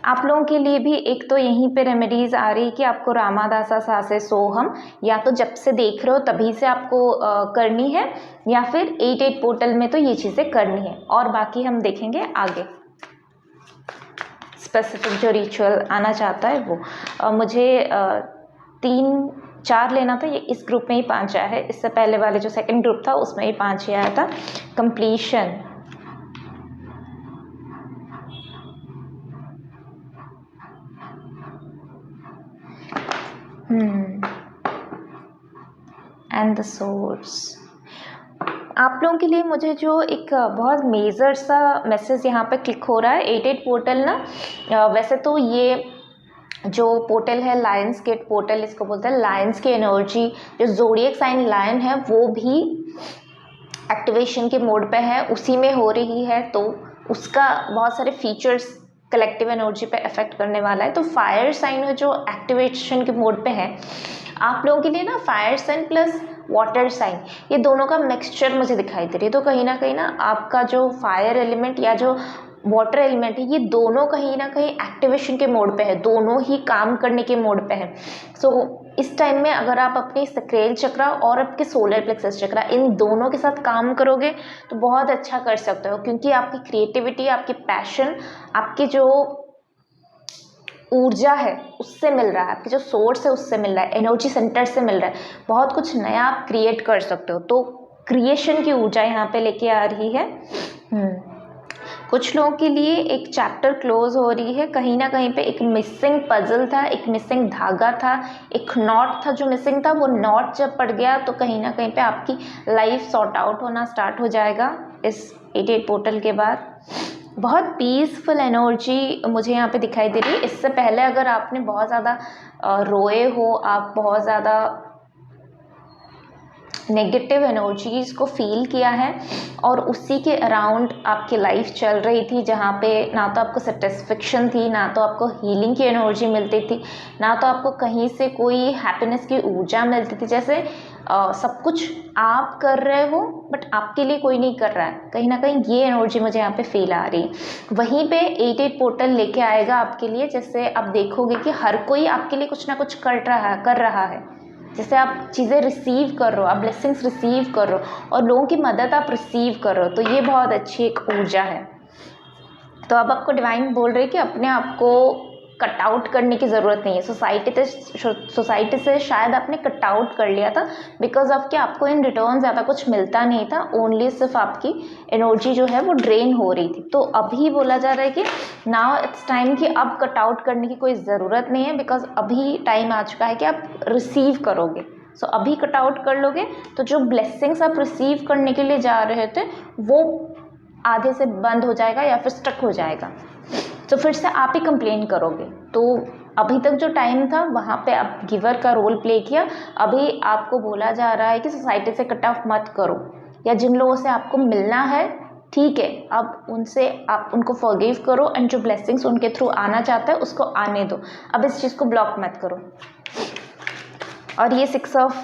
आप लोगों के लिए भी एक तो यहीं पे रेमेडीज़ आ रही है कि आपको रामादासा सासे सोहम या तो जब से देख रहे हो तभी से आपको करनी है, या फिर 8-8 पोर्टल में तो ये चीज़ें करनी है, और बाकी हम देखेंगे आगे स्पेसिफिक जो रिचुअल आना चाहता है वो। मुझे 3-4 लेना था, ये इस ग्रुप में ही 5 आया है, इससे पहले वाले जो सेकंड ग्रुप था उसमें ही 5 ही आया था। Completion, and the source. आप लोगों के लिए मुझे जो एक बहुत मेजर सा मैसेज यहाँ पे क्लिक हो रहा है, 8-8 पोर्टल ना, वैसे तो ये जो पोर्टल है लायंस गेट पोर्टल इसको बोलते हैं, लायंस की एनर्जी जो ज़ोडिएक साइन लायन है वो भी एक्टिवेशन के मोड पे है, उसी में हो रही है, तो उसका बहुत सारे फीचर्स कलेक्टिव एनर्जी पे इफेक्ट करने वाला है। तो फायर साइन है जो एक्टिवेशन के मोड पे है, आप लोगों के लिए ना fire sign plus water sign, ये दोनों का मिक्सचर मुझे दिखाई दे रही है। तो कहीं ना आपका जो फायर एलिमेंट या जो वाटर एलिमेंट है, ये दोनों कहीं ना कहीं एक्टिवेशन के मोड पे है, दोनों ही काम करने के मोड पे है। सो इस टाइम में अगर आप अपने सक्रेल चक्रा और आपके सोलर प्लेक्सस चक्रा इन दोनों के साथ काम करोगे तो बहुत अच्छा कर सकते हो, क्योंकि आपकी क्रिएटिविटी, आपकी पैशन, आपकी जो ऊर्जा है उससे मिल रहा है, आपकी जो सोर्स है उससे मिल रहा है, एनर्जी सेंटर से मिल रहा है, बहुत कुछ नया आप क्रिएट कर सकते हो। तो क्रिएशन की ऊर्जा यहाँ पे लेके आ रही है। कुछ लोगों के लिए एक चैप्टर क्लोज हो रही है, कहीं ना कहीं पे एक मिसिंग पजल था, एक मिसिंग धागा था, एक नॉट था जो मिसिंग था, वो नॉट जब पड़ गया तो कहीं ना कहीं पे आपकी लाइफ सॉर्ट आउट होना स्टार्ट हो जाएगा इस 8-8 पोर्टल के बाद। बहुत पीसफुल एनर्जी मुझे यहाँ पे दिखाई दे रही है। इससे पहले अगर आपने बहुत ज़्यादा रोए हो, आप बहुत ज़्यादा नेगेटिव एनर्जीज़ को फील किया है और उसी के अराउंड आपकी लाइफ चल रही थी, जहाँ पे ना तो आपको सेटिस्फेक्शन थी, ना तो आपको हीलिंग की एनर्जी मिलती थी, ना तो आपको कहीं से कोई हैप्पीनेस की ऊर्जा मिलती थी, जैसे सब कुछ आप कर रहे हो बट आपके लिए कोई नहीं कर रहा है, कहीं ना कहीं ये एनर्जी मुझे यहाँ पे फील आ रही है। वहीं पे 8-8 पोर्टल लेके आएगा आपके लिए, जैसे आप देखोगे कि हर कोई आपके लिए कुछ ना कुछ कर रहा है, जैसे आप चीज़ें रिसीव कर रहे हो, आप ब्लेसिंग्स रिसीव कर रहे हो और लोगों की मदद आप रिसीव कर रहे हो, तो ये बहुत अच्छी एक ऊर्जा है। तो अब आपको डिवाइन बोल रहे हैं कि अपने आप को कट आउट करने की ज़रूरत नहीं है। सोसाइटी से शायद आपने कट आउट कर लिया था बिकॉज ऑफ कि आपको इन रिटर्न ज़्यादा कुछ मिलता नहीं था, ओनली सिर्फ आपकी एनर्जी जो है वो ड्रेन हो रही थी। तो अभी बोला जा रहा है कि नाउ इट्स टाइम कि अब कट आउट करने की कोई ज़रूरत नहीं है, बिकॉज अभी टाइम आ चुका है कि आप रिसीव करोगे। सो अभी कट आउट कर लोगे तो जो ब्लेसिंग्स आप रिसीव करने के लिए जा रहे थे वो आधे से बंद हो जाएगा या फिर स्टक हो जाएगा, तो फिर से आप ही कंप्लेन करोगे। तो अभी तक जो टाइम था वहाँ पे आप गिवर का रोल प्ले किया, अभी आपको बोला जा रहा है कि सोसाइटी से कट ऑफ मत करो, या जिन लोगों से आपको मिलना है ठीक है अब उनसे आप उनको फॉरगिव करो, एंड जो ब्लेसिंग्स उनके थ्रू आना चाहता है उसको आने दो, अब इस चीज़ को ब्लॉक मत करो। और ये 6 ऑफ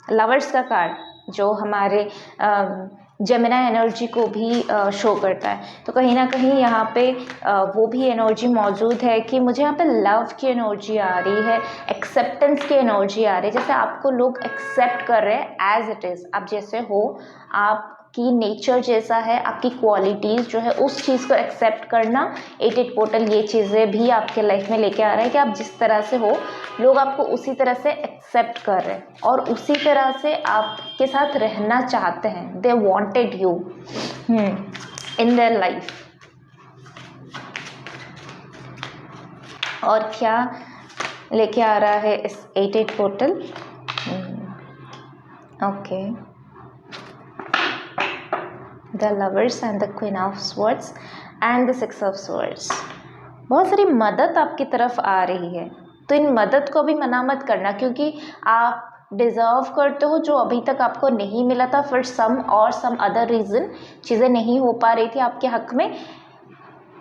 लवर्स का कार्ड जो हमारे जेमिनी एनर्जी को भी शो करता है, तो कहीं ना कहीं यहाँ पे वो भी एनर्जी मौजूद है कि मुझे यहाँ पे लव की एनर्जी आ रही है, एक्सेप्टेंस की एनर्जी आ रही है, जैसे आपको लोग एक्सेप्ट कर रहे हैं एज इट इज़, आप जैसे हो, आपकी नेचर जैसा है, आपकी क्वालिटीज़ जो है उस चीज़ को एक्सेप्ट करना। 8 पोर्टल ये चीज़ें भी आपके लाइफ में लेके आ रहा है कि आप जिस तरह से हो लोग आपको उसी तरह से एक्सेप्ट कर रहे हैं और उसी तरह से आपके साथ रहना चाहते हैं। They wanted you in their life. और क्या लेके आ रहा है इस 8 portal? Okay, the lovers and the queen of swords and the 6 of swords. बहुत सारी मदद आपकी तरफ आ रही है, तो इन मदद को भी मना मत करना, क्योंकि आप डिज़र्व करते हो जो अभी तक आपको नहीं मिला था, फिर सम अदर रीज़न चीज़ें नहीं हो पा रही थी आपके हक में।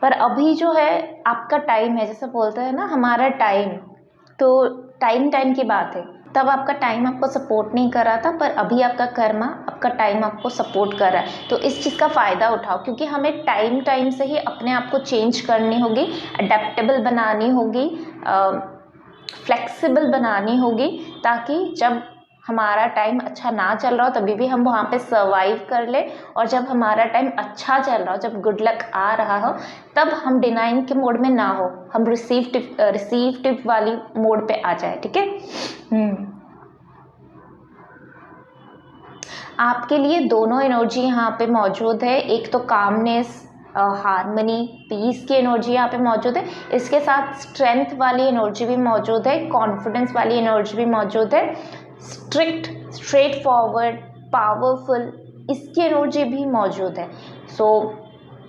पर अभी जो है आपका टाइम है, जैसे बोलते हैं ना हमारा टाइम, तो टाइम की बात है। तब आपका टाइम आपको सपोर्ट नहीं कर रहा था, पर अभी आपका कर्मा, आपका टाइम आपको सपोर्ट कर रहा है, तो इस चीज़ का फ़ायदा उठाओ, क्योंकि हमें टाइम से ही अपने आप को चेंज करनी होगी, अडेप्टेबल बनानी होगी, फ्लेक्सिबल बनानी होगी, ताकि जब हमारा टाइम अच्छा ना चल रहा हो तभी भी हम वहाँ पे सर्वाइव कर ले, और जब हमारा टाइम अच्छा चल रहा हो, जब गुड लक आ रहा हो, तब हम डिनाइंग के मोड में ना हो, हम रिसीव वाली मोड पे आ जाए। ठीक है। आपके लिए दोनों एनर्जी यहाँ पे मौजूद है, एक तो कामनेस, हार्मनी, पीस की एनर्जी यहाँ पे मौजूद है, इसके साथ स्ट्रेंथ वाली एनर्जी भी मौजूद है, कॉन्फिडेंस वाली एनर्जी भी मौजूद है, स्ट्रिक्ट, स्ट्रेट फॉरवर्ड, पावरफुल, इसकी एनर्जी भी मौजूद है। सो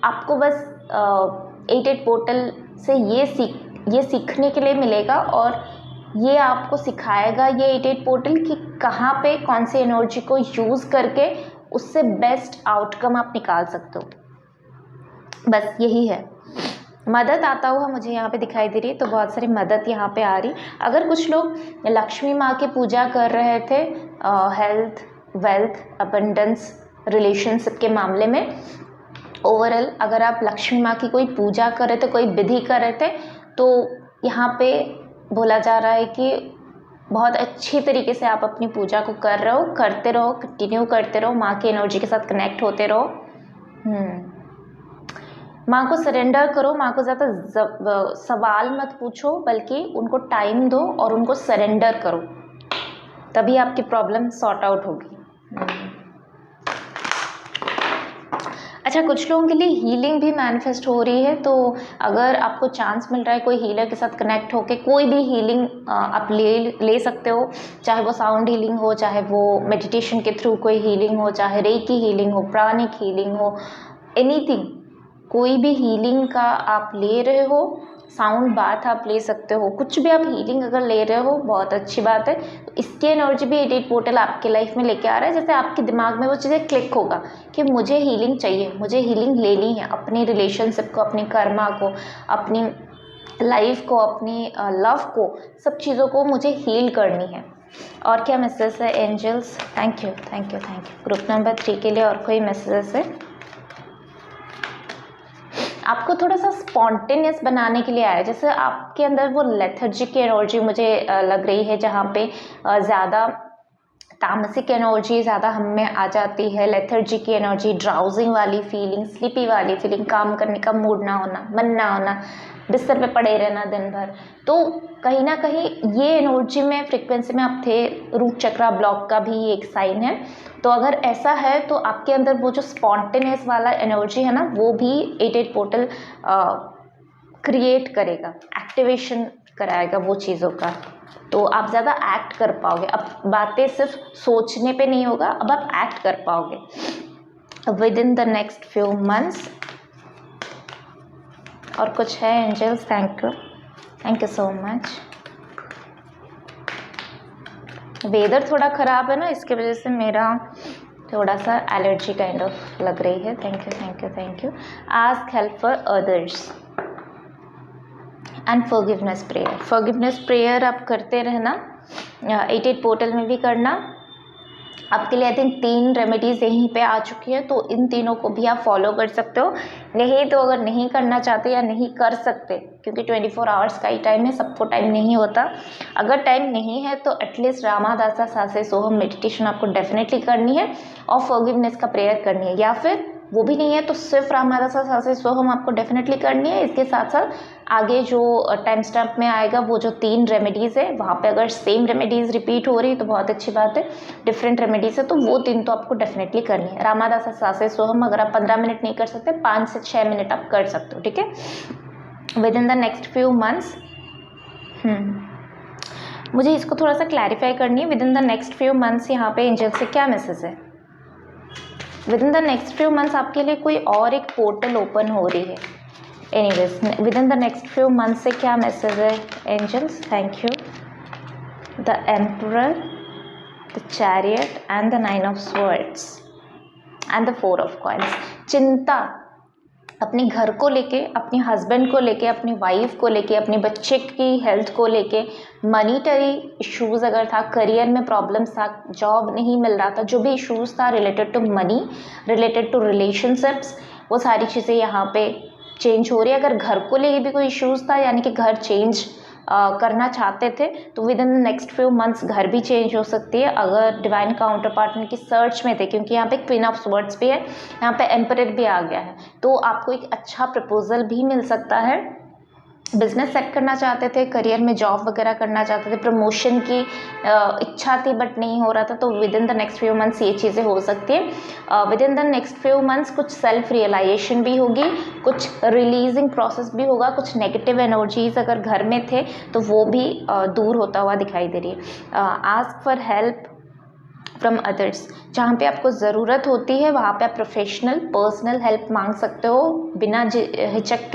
आपको बस 8 पोर्टल से ये सीखने के लिए मिलेगा, और ये आपको सिखाएगा ये 8 पोर्टल कि कहाँ पे कौन सी एनर्जी को यूज़ करके उससे बेस्ट आउटकम आप निकाल सकते हो। बस यही है। मदद आता हुआ मुझे यहाँ पे दिखाई दे रही है, तो बहुत सारी मदद यहाँ पे आ रही। अगर कुछ लोग लक्ष्मी माँ की पूजा कर रहे थे हेल्थ, वेल्थ, अबंडेंस, रिलेशनशिप के मामले में, ओवरऑल अगर आप लक्ष्मी माँ की कोई पूजा कर रहे थे, कोई विधि कर रहे थे, तो यहाँ पे बोला जा रहा है कि बहुत अच्छी तरीके से आप अपनी पूजा को कर रहे हो, करते रहो, कंटिन्यू करते रहो, माँ की एनर्जी के साथ कनेक्ट होते रहो। माँ को सरेंडर करो, माँ को ज़्यादा सवाल मत पूछो, बल्कि उनको टाइम दो और उनको सरेंडर करो, तभी आपकी प्रॉब्लम सॉर्ट आउट होगी। अच्छा, कुछ लोगों के लिए हीलिंग भी मैनिफेस्ट हो रही है, तो अगर आपको चांस मिल रहा है कोई हीलर के साथ कनेक्ट होके कोई भी हीलिंग आप ले सकते हो, चाहे वो साउंड हीलिंग हो, चाहे वो मेडिटेशन के थ्रू कोई हीलिंग हो, चाहे रेकी हीलिंग हो, प्राणिक हीलिंग हो, एनीथिंग, कोई भी हीलिंग का आप ले रहे हो, साउंड बाथ आप ले सकते हो, कुछ भी आप हीलिंग अगर ले रहे हो बहुत अच्छी बात है। तो इसकी एनर्जी भी 8 पोर्टल आपके लाइफ में लेके आ रहा है, जैसे आपके दिमाग में वो चीज़ें क्लिक होगा कि मुझे हीलिंग चाहिए, मुझे हीलिंग लेनी है, अपनी रिलेशनशिप को, अपनी कर्मा को, अपनी लाइफ को, अपनी लव को, सब चीज़ों को मुझे हील करनी है। और क्या मैसेज है angels? Thank you. Group number 3 के लिए और कोई मैसेजेस है? आपको थोड़ा सा स्पॉन्टेनियस बनाने के लिए आया, जैसे आपके अंदर वो लेथर्जी की एनर्जी मुझे लग रही है, जहाँ पे ज़्यादा तामसिक एनर्जी ज़्यादा हम में आ जाती है, लेथर्जी की एनर्जी, ड्राउजिंग वाली फीलिंग, स्लीपी वाली फीलिंग, काम करने का मूड ना होना, मन ना होना, बिस्तर पे पड़े रहना दिन भर। तो कहीं ना कहीं ये एनर्जी में, फ्रिक्वेंसी में आप थे, रूट चक्रा ब्लॉक का भी एक साइन है। तो अगर ऐसा है तो आपके अंदर वो जो स्पॉन्टेनियस वाला एनर्जी है ना, वो भी 88 पोर्टल क्रिएट करेगा, एक्टिवेशन कराएगा वो चीज़ों का। तो आप ज़्यादा एक्ट कर पाओगे। अब बातें सिर्फ सोचने पे नहीं होगा, अब आप एक्ट कर पाओगे within the next few months. और कुछ है angels? Thank you so much. Weather थोड़ा ख़राब है ना, इसके वजह से मेरा थोड़ा सा एलर्जी काइंड ऑफ लग रही है। Thank you. Ask help for others and forgiveness prayer आप करते रहना, 88 पोर्टल में भी करना। आपके लिए आई थिंक 3 रेमेडीज़ यहीं पे आ चुकी है, तो इन तीनों को भी आप फॉलो कर सकते हो। नहीं तो अगर नहीं करना चाहते या नहीं कर सकते, क्योंकि 24 आवर्स का ही टाइम है, सबको टाइम नहीं होता। अगर टाइम नहीं है तो एटलीस्ट रामादासा सासे सोहम मेडिटेशन आपको डेफिनेटली करनी है और फॉरगिवनेस का प्रेयर करनी है। या फिर वो भी नहीं है तो सिर्फ रामादासा सासे सोहम आपको डेफिनेटली करनी है। इसके साथ साथ आगे जो टाइम स्टैम्प में आएगा वो जो 3 रेमेडीज़ है, वहाँ पे अगर सेम रेमेडीज़ रिपीट हो रही तो बहुत अच्छी बात है। डिफरेंट रेमेडीज़ है तो वो 3 तो आपको डेफिनेटली करनी है। रामादासा सासे सोहम अगर आप 15 मिनट नहीं कर सकते, 5 से 6 मिनट आप कर सकते हो, ठीक है, with in the next few months. मुझे इसको थोड़ा सा क्लैरिफाई करनी है। With in the next few months यहाँ पे एंजल से क्या मैसेज है? With in the next few months आपके लिए कोई और एक पोर्टल ओपन हो रही है। Anyways, within the next few months से क्या मैसेज है angels? Thank you. The emperor, the chariot and the 9 of swords and the 4 of coins. चिंता अपने घर को लेके, अपने हस्बैंड को लेके, अपनी वाइफ को लेके, अपने बच्चे की हेल्थ को लेके, मनीटरी इश्यूज़ अगर था, करियर में प्रॉब्लम्स था, जॉब नहीं मिल रहा था, जो भी इश्यूज़ था related to money, related to relationships, वो सारी चीज़ें यहाँ पे चेंज हो रही है। अगर घर को लेके भी कोई इश्यूज़ था, यानी कि घर चेंज करना चाहते थे, तो with in the next few months घर भी चेंज हो सकती है। अगर डिवाइन काउंटर पार्टनर की सर्च में थे, क्योंकि यहाँ पे क्वीन ऑफ स्वर्ड्स भी है, यहाँ पे एम्परर भी आ गया है, तो आपको एक अच्छा प्रपोजल भी मिल सकता है। बिजनेस सेट करना चाहते थे, करियर में जॉब वगैरह करना चाहते थे, प्रमोशन की इच्छा थी बट नहीं हो रहा था, तो with in the next few months ये चीज़ें हो सकती है। With in the next few months कुछ सेल्फ रियलाइजेशन भी होगी, कुछ रिलीजिंग प्रोसेस भी होगा, कुछ नेगेटिव एनर्जीज अगर घर में थे तो वो भी दूर होता हुआ दिखाई दे रही है। Ask for help from others, जहाँ पे आपको ज़रूरत होती है वहाँ पे आप प्रोफेशनल पर्सनल हेल्प मांग सकते हो, बिना झिझक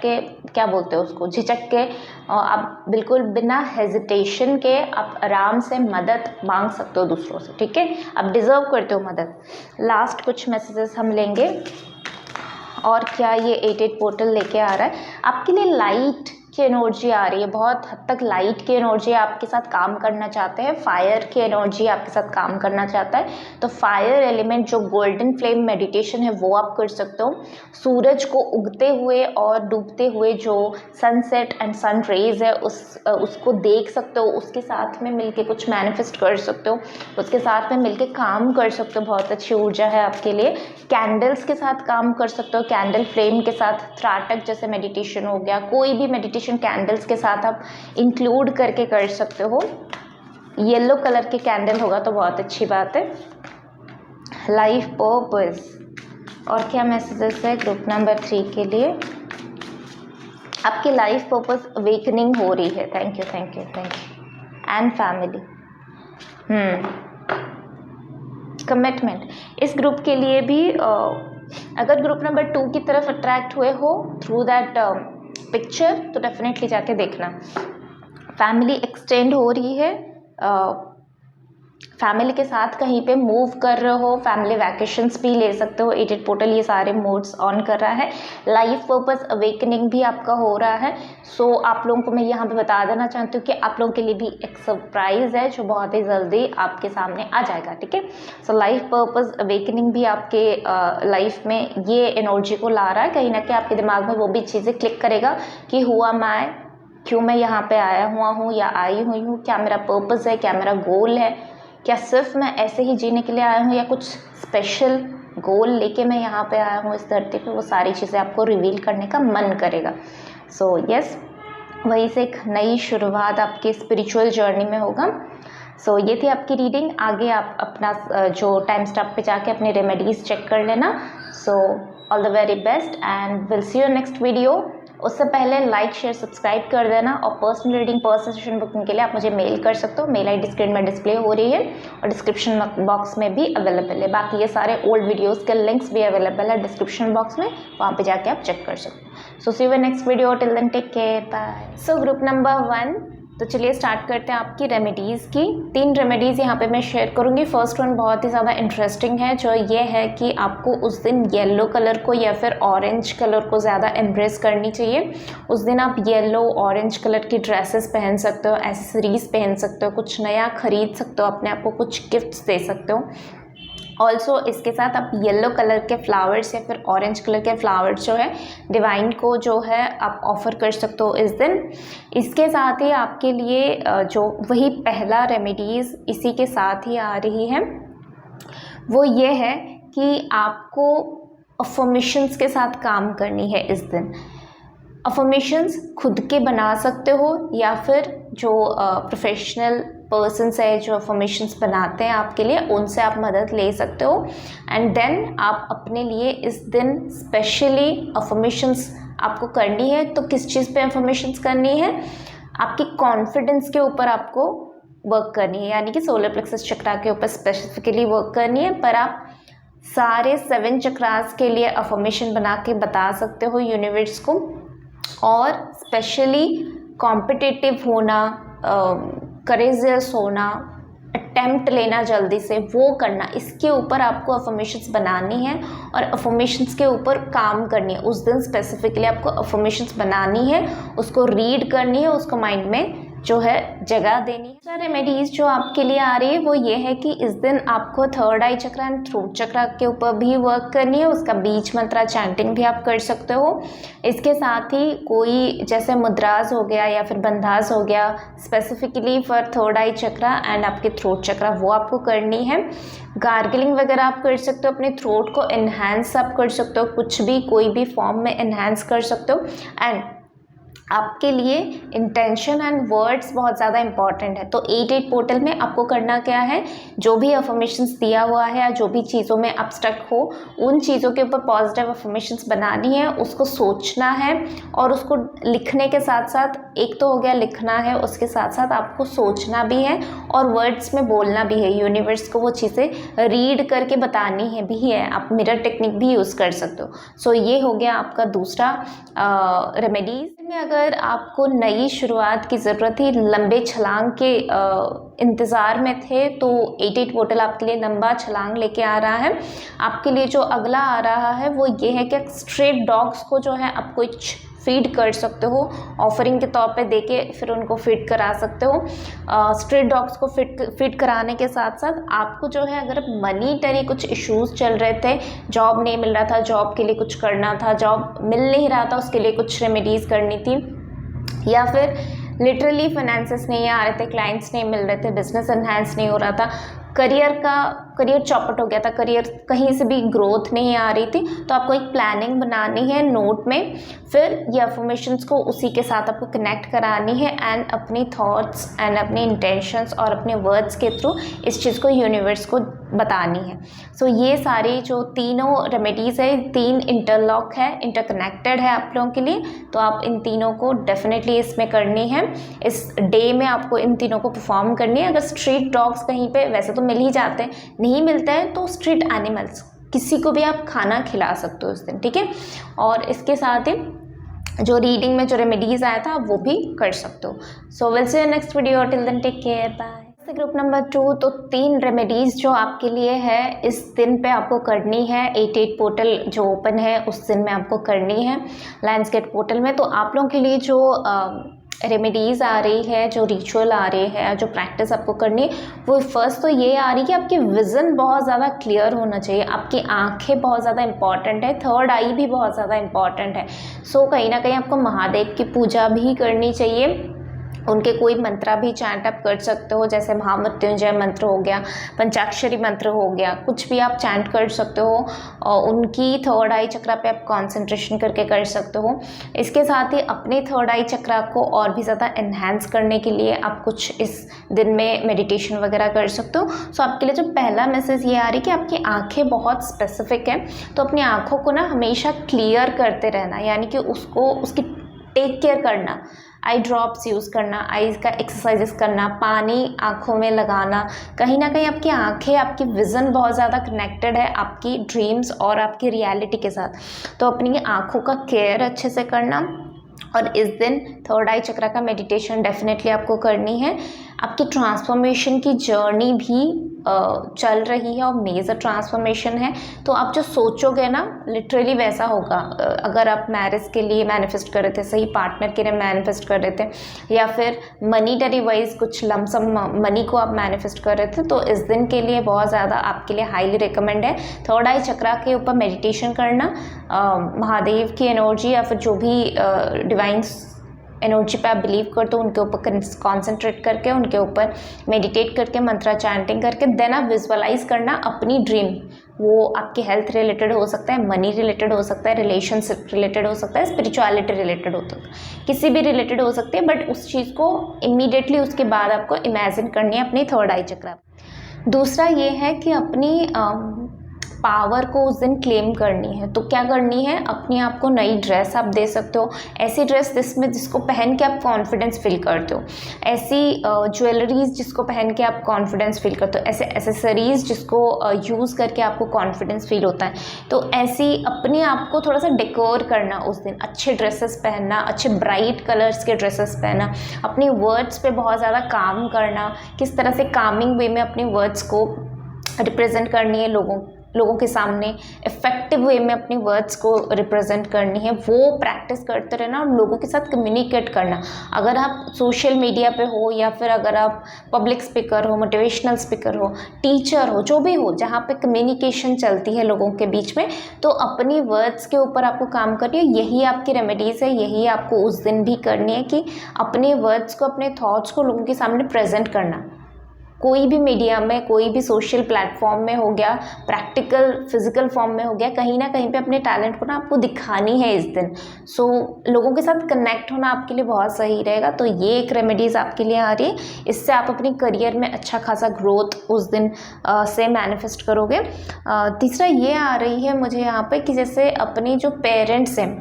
के, क्या बोलते हो उसको, झिझक के, आप बिल्कुल बिना हेजिटेशन के आप आराम से मदद मांग सकते हो दूसरों से, ठीक है, आप डिज़र्व करते हो मदद। लास्ट कुछ मैसेजेस हम लेंगे और क्या ये 88 पोर्टल लेके आ रहा है आपके लिए। लाइट की एनर्जी आ रही है, बहुत हद तक लाइट की एनर्जी आपके साथ काम करना चाहते हैं, फायर की एनर्जी आपके साथ काम करना चाहता है, तो फायर एलिमेंट जो गोल्डन फ्लेम मेडिटेशन है वो आप कर सकते हो। सूरज को उगते हुए और डूबते हुए जो सनसेट एंड सन रेज है उसको देख सकते हो, उसके साथ में मिलके कुछ मैनिफेस्ट कर सकते हो, उसके साथ में मिलके काम कर सकते हो, बहुत अच्छी ऊर्जा है आपके लिए। कैंडल्स के साथ काम कर सकते हो, कैंडल फ्लेम के साथ, त्राटक जैसे मेडिटेशन हो गया, कोई भी मेडिटेशन कैंडल्स के साथ आप इंक्लूड करके कर सकते हो। येलो कलर के कैंडल होगा तो बहुत अच्छी बात है। लाइफ पर्पस और क्या मैसेजेस है ग्रुप नंबर 3 के लिए? आपकी लाइफ पर्पस अवेकनिंग हो रही है। Thank you and family. Commitment इस ग्रुप के लिए भी, अगर ग्रुप नंबर 2 की तरफ अट्रैक्ट हुए हो थ्रू दैट पिक्चर तो डेफिनेटली जाके देखना। फैमिली एक्सटेंड हो रही है, फैमिली के साथ कहीं पे मूव कर रहे हो, फैमिली वैकेशंस भी ले सकते हो। 88 पोर्टल ये सारे मोड्स ऑन कर रहा है। लाइफ पर्पस अवेकनिंग भी आपका हो रहा है। सो आप लोगों को मैं यहाँ पे बता देना चाहती हूँ कि आप लोगों के लिए भी एक सरप्राइज है जो बहुत ही जल्दी आपके सामने आ जाएगा, ठीक है। सो लाइफ पर्पस अवेकनिंग भी आपके लाइफ में ये एनर्जी को ला रहा है, कहीं ना कहीं आपके दिमाग में वो भी चीज़ें क्लिक करेगा कि हु एम आई, क्यों मैं यहाँ पे आया हुआ हूँ या आई हुई हूँ, क्या मेरा पर्पस है, क्या मेरा गोल है, क्या सिर्फ मैं ऐसे ही जीने के लिए आया हूँ या कुछ स्पेशल गोल लेके मैं यहाँ पे आया हूँ इस धरती पे, वो सारी चीज़ें आपको रिवील करने का मन करेगा। सो यस, वहीं से एक नई शुरुआत आपकी स्पिरिचुअल जर्नी में होगा। सो ये थी आपकी रीडिंग। आगे आप अपना जो टाइम स्टॉप पे जाके अपनी रेमेडीज़ चेक कर लेना। So all the very best and will see you next video. उससे पहले लाइक शेयर सब्सक्राइब कर देना, और personal reading personal session booking के लिए आप मुझे मेल कर सकते हो। मेल ID स्क्रीन में डिस्प्ले हो रही है और डिस्क्रिप्शन बॉक्स में भी अवेलेबल है। बाकी ये सारे ओल्ड वीडियोस के लिंक्स भी अवेलेबल है डिस्क्रिप्शन बॉक्स में, वहाँ पे जाके आप चेक कर सकते हो। So see you next video, till then take care, bye. So group number 1, तो चलिए स्टार्ट करते हैं आपकी रेमेडीज़ की। 3 रेमेडीज़ यहाँ पे मैं शेयर करूँगी। फर्स्ट वन बहुत ही ज़्यादा इंटरेस्टिंग है, जो ये है कि आपको उस दिन येलो कलर को या फिर ऑरेंज कलर को ज़्यादा एम्ब्रेस करनी चाहिए। उस दिन आप येलो ऑरेंज कलर की ड्रेसेस पहन सकते हो, एसेसरीज पहन सकते हो, कुछ नया खरीद सकते हो, अपने आप को कुछ गिफ्ट्स दे सकते हो। ऑल्सो इसके साथ आप येलो कलर के फ्लावर्स या फिर ऑरेंज कलर के फ्लावर्स जो है डिवाइन को जो है आप ऑफ़र कर सकते हो इस दिन। इसके साथ ही आपके लिए जो वही पहला रेमेडीज़ इसी के साथ ही आ रही है, वो ये है कि आपको अफर्मेशंस के साथ काम करनी है इस दिन। अफर्मेशंस खुद के बना सकते हो या फिर जो प्रोफेशनल पर्सन्स है जो अफर्मेशंस बनाते हैं आपके लिए, उनसे आप मदद ले सकते हो। एंड देन आप अपने लिए इस दिन स्पेशली अफर्मेशंस आपको करनी है। तो किस चीज़ पे अफर्मेशंस करनी है? आपकी कॉन्फिडेंस के ऊपर आपको वर्क करनी है, यानी कि सोलर प्लेक्सस चक्रा के ऊपर स्पेसिफिकली वर्क करनी है। पर आप सारे 7 चक्रास के लिए अफर्मेशन बना के बता सकते हो यूनिवर्स को। और स्पेशली कॉम्पिटिटिव होना, करेजियस होना, अटेम्प्ट लेना जल्दी से, वो करना, इसके ऊपर आपको अफर्मेशंस बनानी है और अफर्मेशंस के ऊपर काम करनी है। उस दिन स्पेसिफिकली आपको अफर्मेशंस बनानी है, उसको रीड करनी है, उसको माइंड में जो है जगह देनी है। रेमेडीज़ जो आपके लिए आ रही है वो ये है कि इस दिन आपको 3rd I chakra and throat चक्रा के ऊपर भी वर्क करनी है। उसका बीच मंत्रा चैंटिंग भी आप कर सकते हो। इसके साथ ही कोई जैसे मुद्रास हो गया या फिर बंधास हो गया specifically for 3rd I chakra and आपके थ्रोट चक्रा, वो आपको करनी है। गार्गलिंग वगैरह आप कर सकते हो, अपने थ्रोट को इन्हांस आप कर सकते हो, कुछ भी कोई भी फॉर्म में इन्हांस कर सकते हो। एंड आपके लिए इंटेंशन एंड वर्ड्स बहुत ज़्यादा इंपॉर्टेंट है। तो 8-8 पोर्टल में आपको करना क्या है, जो भी अफर्मेशंस दिया हुआ है या जो भी चीज़ों में आप स्टक हो, उन चीज़ों के ऊपर पॉजिटिव अफर्मेशंस बनानी है, उसको सोचना है और उसको लिखने के साथ साथ, एक तो हो गया लिखना है, उसके साथ साथ आपको सोचना भी है और वर्ड्स में बोलना भी है। यूनिवर्स को वो चीज़ें रीड करके बतानी है भी है। आप मिरर टेक्निक भी यूज़ कर सकते हो। सो ये हो गया आपका दूसरा रेमेडीज़ में। अगर आपको नई शुरुआत की ज़रूरत थी, लंबे छलांग के इंतज़ार में थे, तो 8-8 पोर्टल आपके लिए लंबा छलांग लेके आ रहा है। आपके लिए जो अगला आ रहा है वो ये है कि स्ट्रीट डॉग्स को जो है आप कुछ फीड कर सकते हो, ऑफरिंग के तौर पे देके फिर उनको फीड करा सकते हो। स्ट्रीट डॉग्स को फीड कराने के साथ साथ आपको जो है, अगर मनीटरी कुछ इश्यूज़ चल रहे थे, जॉब नहीं मिल रहा था, जॉब के लिए कुछ करना था, जॉब मिल नहीं रहा था, उसके लिए कुछ रेमेडीज़ करनी थी, या फिर लिटरली फाइनेंसेस नहीं आ रहे थे, क्लाइंट्स नहीं मिल रहे थे, बिजनेस एनहांस नहीं हो रहा था, करियर चौपट हो गया था, करियर कहीं से भी ग्रोथ नहीं आ रही थी, तो आपको एक प्लानिंग बनानी है नोट में। फिर ये अफर्मेशंस को उसी के साथ आपको कनेक्ट करानी है एंड अपनी थॉट्स एंड अपने इंटेंशंस और अपने वर्ड्स के थ्रू इस चीज़ को यूनिवर्स को बतानी है। सो ये सारी जो तीनों रेमेडीज़ है, 3 इंटरलॉक है, इंटरकनेक्टेड है आप लोगों के लिए। तो आप इन तीनों को डेफिनेटली इसमें करनी है, इस डे में आपको इन तीनों को परफॉर्म करनी है। अगर स्ट्रीट डॉग्स कहीं पे वैसे तो मिल ही जाते हैं, नहीं मिलते हैं तो स्ट्रीट एनिमल्स किसी को भी आप खाना खिला सकते हो उस दिन, ठीक है। और इसके साथ ही जो रीडिंग में जो रेमेडीज़ आया था वो भी कर सकते हो। So will see you next video, till then take care, bye. Group number 2, तो 3 रेमेडीज़ जो आपके लिए है इस दिन पे आपको करनी है। 8-8 पोर्टल जो ओपन है उस दिन में आपको करनी है लायंस गेट पोर्टल में। तो आप लोगों के लिए जो रेमेडीज़ आ रही है, जो रिचुअल आ रही है, जो प्रैक्टिस आपको करनी है, वो फर्स्ट तो ये आ रही है कि आपकी विज़न बहुत ज़्यादा क्लियर होना चाहिए, आपकी आंखें बहुत ज़्यादा इंपॉर्टेंट है, थर्ड आई भी बहुत ज़्यादा इंपॉर्टेंट है। सो कहीं ना कहीं आपको महादेव की पूजा भी करनी चाहिए, उनके कोई मंत्रा भी चैंट आप कर सकते हो, जैसे महामृत्युंजय मंत्र हो गया, पंचाक्षरी मंत्र हो गया, कुछ भी आप चैंट कर सकते हो, और उनकी थर्ड आई चक्रा पे आप कंसंट्रेशन करके कर सकते हो। इसके साथ ही अपने थर्ड आई चक्रा को और भी ज़्यादा एनहांस करने के लिए आप कुछ इस दिन में मेडिटेशन वगैरह कर सकते हो। सो आपके लिए जो पहला मैसेज ये आ रही है कि आपकी आँखें बहुत स्पेसिफिक हैं, तो अपनी आँखों को ना हमेशा क्लियर करते रहना, यानी कि उसकी टेक केयर करना, आई ड्रॉप्स यूज़ करना, आईज का एक्सरसाइजेस करना, पानी आँखों में लगाना। कहीं ना कहीं आपकी आँखें, आपकी विज़न बहुत ज़्यादा कनेक्टेड है आपकी ड्रीम्स और आपकी रियलिटी के साथ, तो अपनी आँखों का केयर अच्छे से करना। और इस दिन थर्ड आई चक्रा का मेडिटेशन डेफिनेटली आपको करनी है। आपकी ट्रांसफॉर्मेशन की जर्नी भी चल रही है और मेजर ट्रांसफॉर्मेशन है, तो आप जो सोचोगे ना लिटरली वैसा होगा। अगर आप मैरिज के लिए मैनिफेस्ट कर रहे थे, सही पार्टनर के लिए मैनिफेस्ट कर रहे थे, या फिर मनीटरी वाइज कुछ लमसम मनी को आप मैनिफेस्ट कर रहे थे, तो इस दिन के लिए बहुत ज़्यादा आपके लिए हाईली रिकमेंड है थर्ड आई चक्रा के ऊपर मेडिटेशन करना। महादेव की एनर्जी या फिर जो भी डिवाइन एनर्जी पे आप बिलीव करते हो उनके ऊपर कॉन्सेंट्रेट करके, उनके ऊपर मेडिटेट करके, मंत्रा चैंटिंग करके, देन आप विजुअलाइज करना अपनी ड्रीम। वो आपके हेल्थ रिलेटेड हो सकता है, मनी रिलेटेड हो सकता है, रिलेशनशिप रिलेटेड हो सकता है, स्पिरिचुअलिटी रिलेटेड हो सकता है, किसी भी रिलेटेड हो सकती है, बट उस चीज़ को इमीडिएटली उसके बाद आपको इमेजिन करनी है अपनी थर्ड आई चक्रा। दूसरा ये है कि अपनी पावर को उस दिन क्लेम करनी है, तो क्या करनी है, अपने आप को नई ड्रेस आप दे सकते हो, ऐसी ड्रेस जिसको पहन के आप कॉन्फिडेंस फील करते हो, ऐसी ज्वेलरीज जिसको पहन के आप कॉन्फिडेंस फील करते हो, ऐसे एसेसरीज जिसको यूज़ करके आपको कॉन्फिडेंस फील होता है। तो ऐसी अपने आप को थोड़ा सा डेकोर करना उस दिन, अच्छे ड्रेसेस पहनना, अच्छे ब्राइट कलर्स के ड्रेसेस पहनना, अपनी वर्ड्स पे बहुत ज़्यादा काम करना, किस तरह से कामिंग वे में अपने वर्ड्स को रिप्रेजेंट करनी है लोगों के सामने, इफेक्टिव वे में अपनी वर्ड्स को रिप्रेजेंट करनी है, वो प्रैक्टिस करते रहना और लोगों के साथ कम्युनिकेट करना। अगर आप सोशल मीडिया पे हो या फिर अगर आप पब्लिक स्पीकर हो, मोटिवेशनल स्पीकर हो, टीचर हो, जो भी हो जहाँ पे कम्युनिकेशन चलती है लोगों के बीच में, तो अपनी वर्ड्स के ऊपर आपको काम करनी है। यही आपकी रेमेडीज़ है, यही आपको उस दिन भी करनी है कि अपने वर्ड्स को, अपने थॉट्स को लोगों के सामने प्रेजेंट करना। कोई भी मीडिया में, कोई भी सोशल प्लेटफॉर्म में हो गया, प्रैक्टिकल फिजिकल फॉर्म में हो गया, कहीं ना कहीं पे अपने टैलेंट को ना आपको दिखानी है इस दिन। सो लोगों के साथ कनेक्ट होना आपके लिए बहुत सही रहेगा। तो ये एक रेमेडीज़ आपके लिए आ रही है, इससे आप अपनी करियर में अच्छा खासा ग्रोथ उस दिन से मैनिफेस्ट करोगे। तीसरा ये आ रही है मुझे यहाँ पे कि जैसे अपनी जो पेरेंट्स हैं,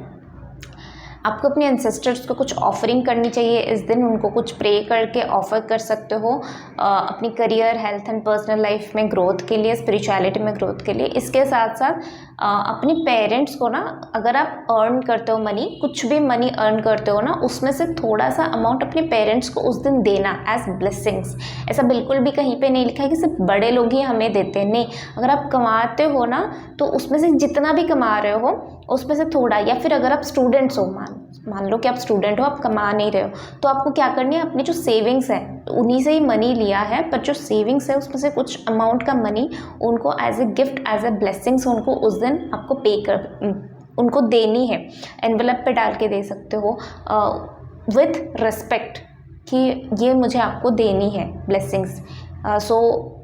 आपको अपने एंसेस्टर्स को कुछ ऑफरिंग करनी चाहिए इस दिन, उनको कुछ प्रे करके ऑफर कर सकते हो अपनी career, health and personal life में ग्रोथ के लिए, स्पिरिचुअलिटी में ग्रोथ के लिए। इसके साथ साथ अपने पेरेंट्स को ना, अगर आप अर्न करते हो मनी, कुछ भी मनी अर्न करते हो ना, उसमें से थोड़ा सा अमाउंट अपने पेरेंट्स को उस दिन देना एज ब्लेसिंग्स। ऐसा बिल्कुल भी कहीं पे नहीं लिखा है कि सिर्फ बड़े लोग ही हमें देते हैं, नहीं। अगर आप कमाते हो ना, तो उसमें से जितना भी कमा रहे हो उसमें से थोड़ा, या फिर अगर आप स्टूडेंट्स हो, मान लो कि आप स्टूडेंट हो, आप कमा नहीं रहे हो, तो आपको क्या करनी है, अपनी जो सेविंग्स है उन्हीं से ही मनी लिया है, पर जो सेविंग्स है उसमें से कुछ अमाउंट का मनी उनको as a gift, as a blessings उनको उस दिन आपको उनको देनी है। एनवेलप पे डाल के दे सकते हो विथ रिस्पेक्ट कि ये मुझे आपको देनी है ब्लेसिंग्स। सो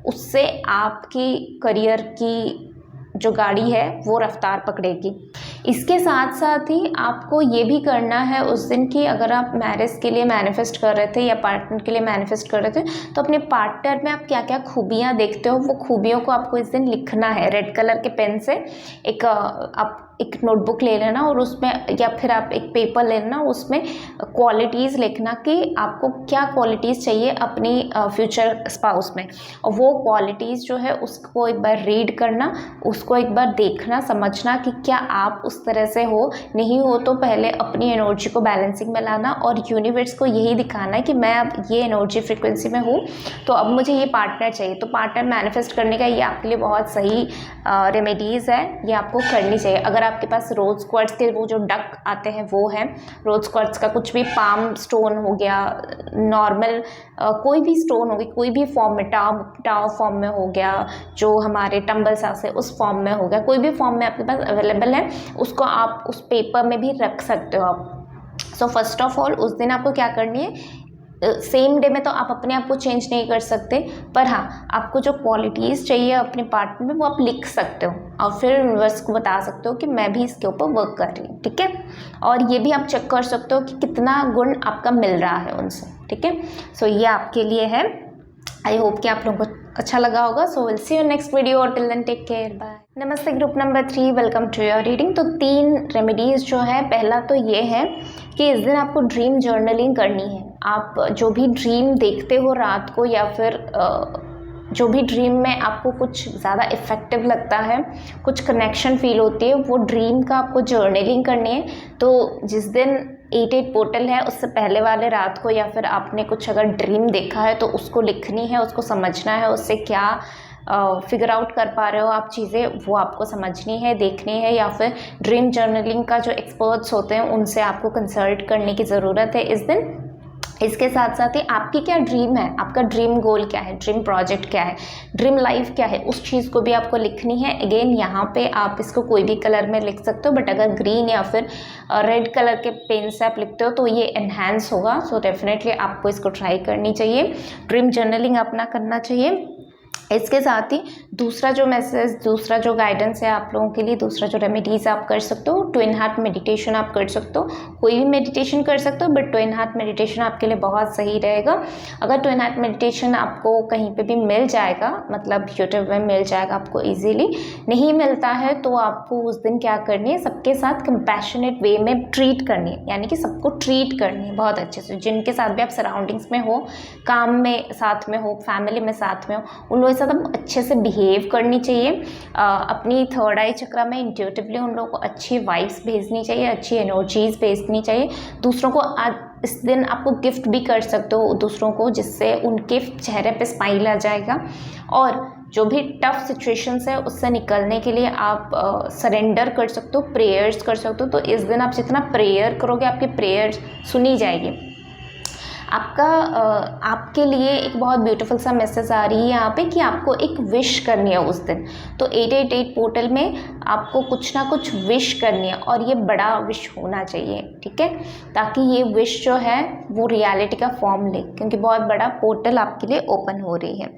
उससे आपकी करियर की जो गाड़ी है वो रफ्तार पकड़ेगी। इसके साथ साथ ही आपको ये भी करना है उस दिन कि अगर आप मैरिज के लिए मैनिफेस्ट कर रहे थे या पार्टनर के लिए मैनिफेस्ट कर रहे थे, तो अपने पार्टनर में आप क्या क्या खूबियाँ देखते हो, वो खूबियों को आपको इस दिन लिखना है। रेड कलर के पेन से आप एक नोटबुक ले लेना और उसमें, या फिर आप एक पेपर ले लेना, उसमें क्वालिटीज़ लिखना कि आपको क्या क्वालिटीज़ चाहिए अपनी फ्यूचर स्पाउस में, और वो क्वालिटीज़ जो है उसको एक बार रीड करना, उसको एक बार देखना, समझना कि क्या आप उस तरह से हो। नहीं हो तो पहले अपनी एनर्जी को बैलेंसिंग में लाना और यूनिवर्स को यही दिखाना है कि मैं अब ये एनर्जी फ्रिक्वेंसी में हूँ, तो अब मुझे ये पार्टनर चाहिए। तो पार्टनर मैनिफेस्ट करने का ये आपके लिए बहुत सही रेमेडीज़ है, ये आपको करनी चाहिए। अगर अगर आपके पास रोज़ क्वार्ट्ज के वो जो डक आते हैं वो है, रोज़ क्वार्ट्ज का कुछ भी पाम स्टोन हो गया, नॉर्मल कोई भी स्टोन हो गई, कोई भी फॉर्म में, टाव फॉर्म में हो गया, जो हमारे टम्बल सास है उस फॉर्म में हो गया, कोई भी फॉर्म में आपके पास अवेलेबल है, उसको आप उस पेपर में भी रख सकते हो आप। सो फर्स्ट ऑफ ऑल उस दिन आपको क्या करनी है, सेम डे में तो आप अपने आप को चेंज नहीं कर सकते, पर हाँ आपको जो क्वालिटीज़ चाहिए अपने पार्टनर में वो आप लिख सकते हो और फिर यूनिवर्स को बता सकते हो कि मैं भी इसके ऊपर वर्क कर रही हूँ, ठीक है। और ये भी आप चेक कर सकते हो कि कितना गुण आपका मिल रहा है उनसे, ठीक है। सो ये आपके लिए है। आई होप कि आप लोगों को अच्छा लगा होगा। So will see you next video, till then take care, bye. नमस्ते group number 3, welcome to your reading. तो 3 रेमेडीज़ जो है, पहला तो ये है कि इस दिन आपको ड्रीम जर्नलिंग करनी है। आप जो भी ड्रीम देखते हो रात को, या फिर जो भी ड्रीम में आपको कुछ ज़्यादा इफ़ेक्टिव लगता है, कुछ कनेक्शन फील होती है, वो ड्रीम का आपको जर्नलिंग करनी है। तो जिस दिन 8-8 पोर्टल है उससे पहले वाले रात को, या फिर आपने कुछ अगर ड्रीम देखा है तो उसको लिखनी है, उसको समझना है, उससे क्या फिगर आउट कर पा रहे हो आप चीज़ें, वो आपको समझनी है, देखनी है, या फिर ड्रीम जर्नलिंग का जो एक्सपर्ट्स होते हैं उनसे आपको कंसल्ट करने की ज़रूरत है इस दिन। इसके साथ साथ ही आपकी क्या ड्रीम है, आपका ड्रीम गोल क्या है, ड्रीम प्रोजेक्ट क्या है, ड्रीम लाइफ क्या है, उस चीज़ को भी आपको लिखनी है। अगेन यहाँ पे आप इसको कोई भी कलर में लिख सकते हो, बट अगर ग्रीन या फिर रेड कलर के पेन से आप लिखते हो तो ये एनहांस होगा। सो डेफिनेटली आपको इसको ट्राई करनी चाहिए, ड्रीम जर्नलिंग अपना करना चाहिए। इसके साथ ही दूसरा जो मैसेज, दूसरा जो गाइडेंस है आप लोगों के लिए, दूसरा जो रेमेडीज़ आप कर सकते हो, ट्विन हार्ट मेडिटेशन आप कर सकते हो। कोई भी मेडिटेशन कर सकते हो, बट ट्विन हार्ट मेडिटेशन आपके लिए बहुत सही रहेगा। अगर ट्विन हार्ट मेडिटेशन आपको कहीं पे भी मिल जाएगा, मतलब यूट्यूब में मिल जाएगा आपको इजीली, नहीं मिलता है तो आपको उस दिन क्या करनी है, सबके साथ कंपैशनेट वे में ट्रीट करनी है, यानी कि सबको ट्रीट करनी है बहुत अच्छे से। जिनके साथ भी आप सराउंडिंग्स में हो, काम में साथ में हो, फैमिली में साथ में हो, उन लोगों के साथ हम अच्छे से बिहेव करनी चाहिए। अपनी थर्ड आई चक्रा में इंट्यूटिवली उन लोगों को अच्छी वाइब्स भेजनी चाहिए, अच्छी एनर्जीज भेजनी चाहिए। दूसरों को आज इस दिन आपको गिफ्ट भी कर सकते हो दूसरों को, जिससे उनके चेहरे पे स्माइल आ जाएगा। और जो भी टफ सिचुएशंस है उससे निकलने के लिए आप सरेंडर कर सकते हो, प्रेयर्स कर सकते हो। तो इस दिन आप जितना प्रेयर करोगे आपकी प्रेयर्स सुनी जाएगी। आपका आपके लिए एक बहुत ब्यूटीफुल सा मैसेज आ रही है यहाँ पे कि आपको एक विश करनी है उस दिन। तो 888 पोर्टल में आपको कुछ ना कुछ विश करनी है, और ये बड़ा विश होना चाहिए, ठीक है, ताकि ये विश जो है वो रियलिटी का फॉर्म ले, क्योंकि बहुत बड़ा पोर्टल आपके लिए ओपन हो रही है।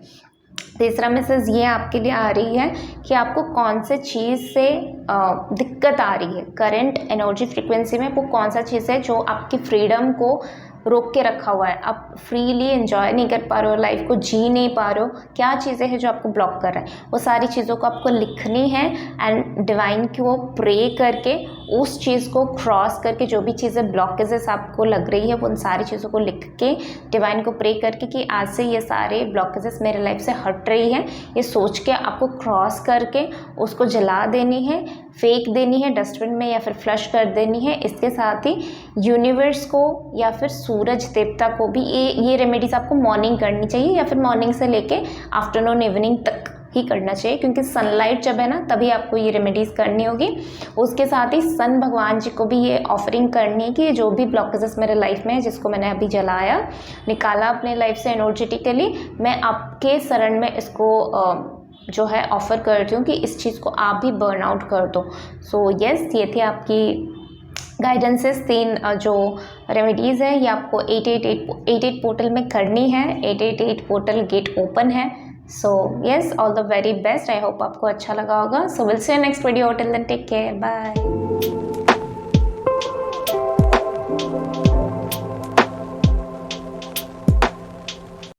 तीसरा मैसेज ये आपके लिए आ रही है कि आपको कौन से चीज़ से दिक्कत आ रही है, करंट एनर्जी फ्रीक्वेंसी में वो कौन सा चीज़ है जो आपकी फ्रीडम को रोक के रखा हुआ है, आप फ्रीली एंजॉय नहीं कर पा रहे हो, लाइफ को जी नहीं पा रहे हो। क्या चीज़ें हैं जो आपको ब्लॉक कर रहा है, वो सारी चीज़ों को आपको लिखनी है एंड डिवाइन को प्रे करके उस चीज़ को क्रॉस करके, जो भी चीज़ें ब्लॉकेजेस आपको लग रही है वो उन सारी चीज़ों को लिख के डिवाइन को प्रे करके कि आज से ये सारे ब्लॉकेजेस मेरे लाइफ से हट रही है, ये सोच के आपको क्रॉस करके उसको जला देनी है, फेंक देनी है डस्टबिन में, या फिर फ्लश कर देनी है। इसके साथ ही यूनिवर्स को या फिर सूरज देवता को भी ये रेमेडीज़ आपको मॉर्निंग करनी चाहिए, या फिर मॉर्निंग से लेके आफ्टरनून इवनिंग तक ही करना चाहिए, क्योंकि सनलाइट जब है ना तभी आपको ये रेमेडीज़ करनी होगी। उसके साथ ही सन भगवान जी को भी ये ऑफरिंग करनी है कि जो भी ब्लॉकेजेस मेरे लाइफ में है, जिसको मैंने अभी जलाया निकाला अपने लाइफ से एनर्जेटिकली, मैं आपके शरण में इसको जो है ऑफ़र करती हूँ कि इस चीज़ को आप भी बर्न आउट कर दो। सो यस, ये थी आपकी गाइडेंसेस। 3 जो रेमेडीज़ है ये आपको 888 पोर्टल में करनी है। 888 पोर्टल गेट ओपन है। So yes, all the very best. I hope आपको अच्छा लगा होगा। So will see you next video, till then take care, bye.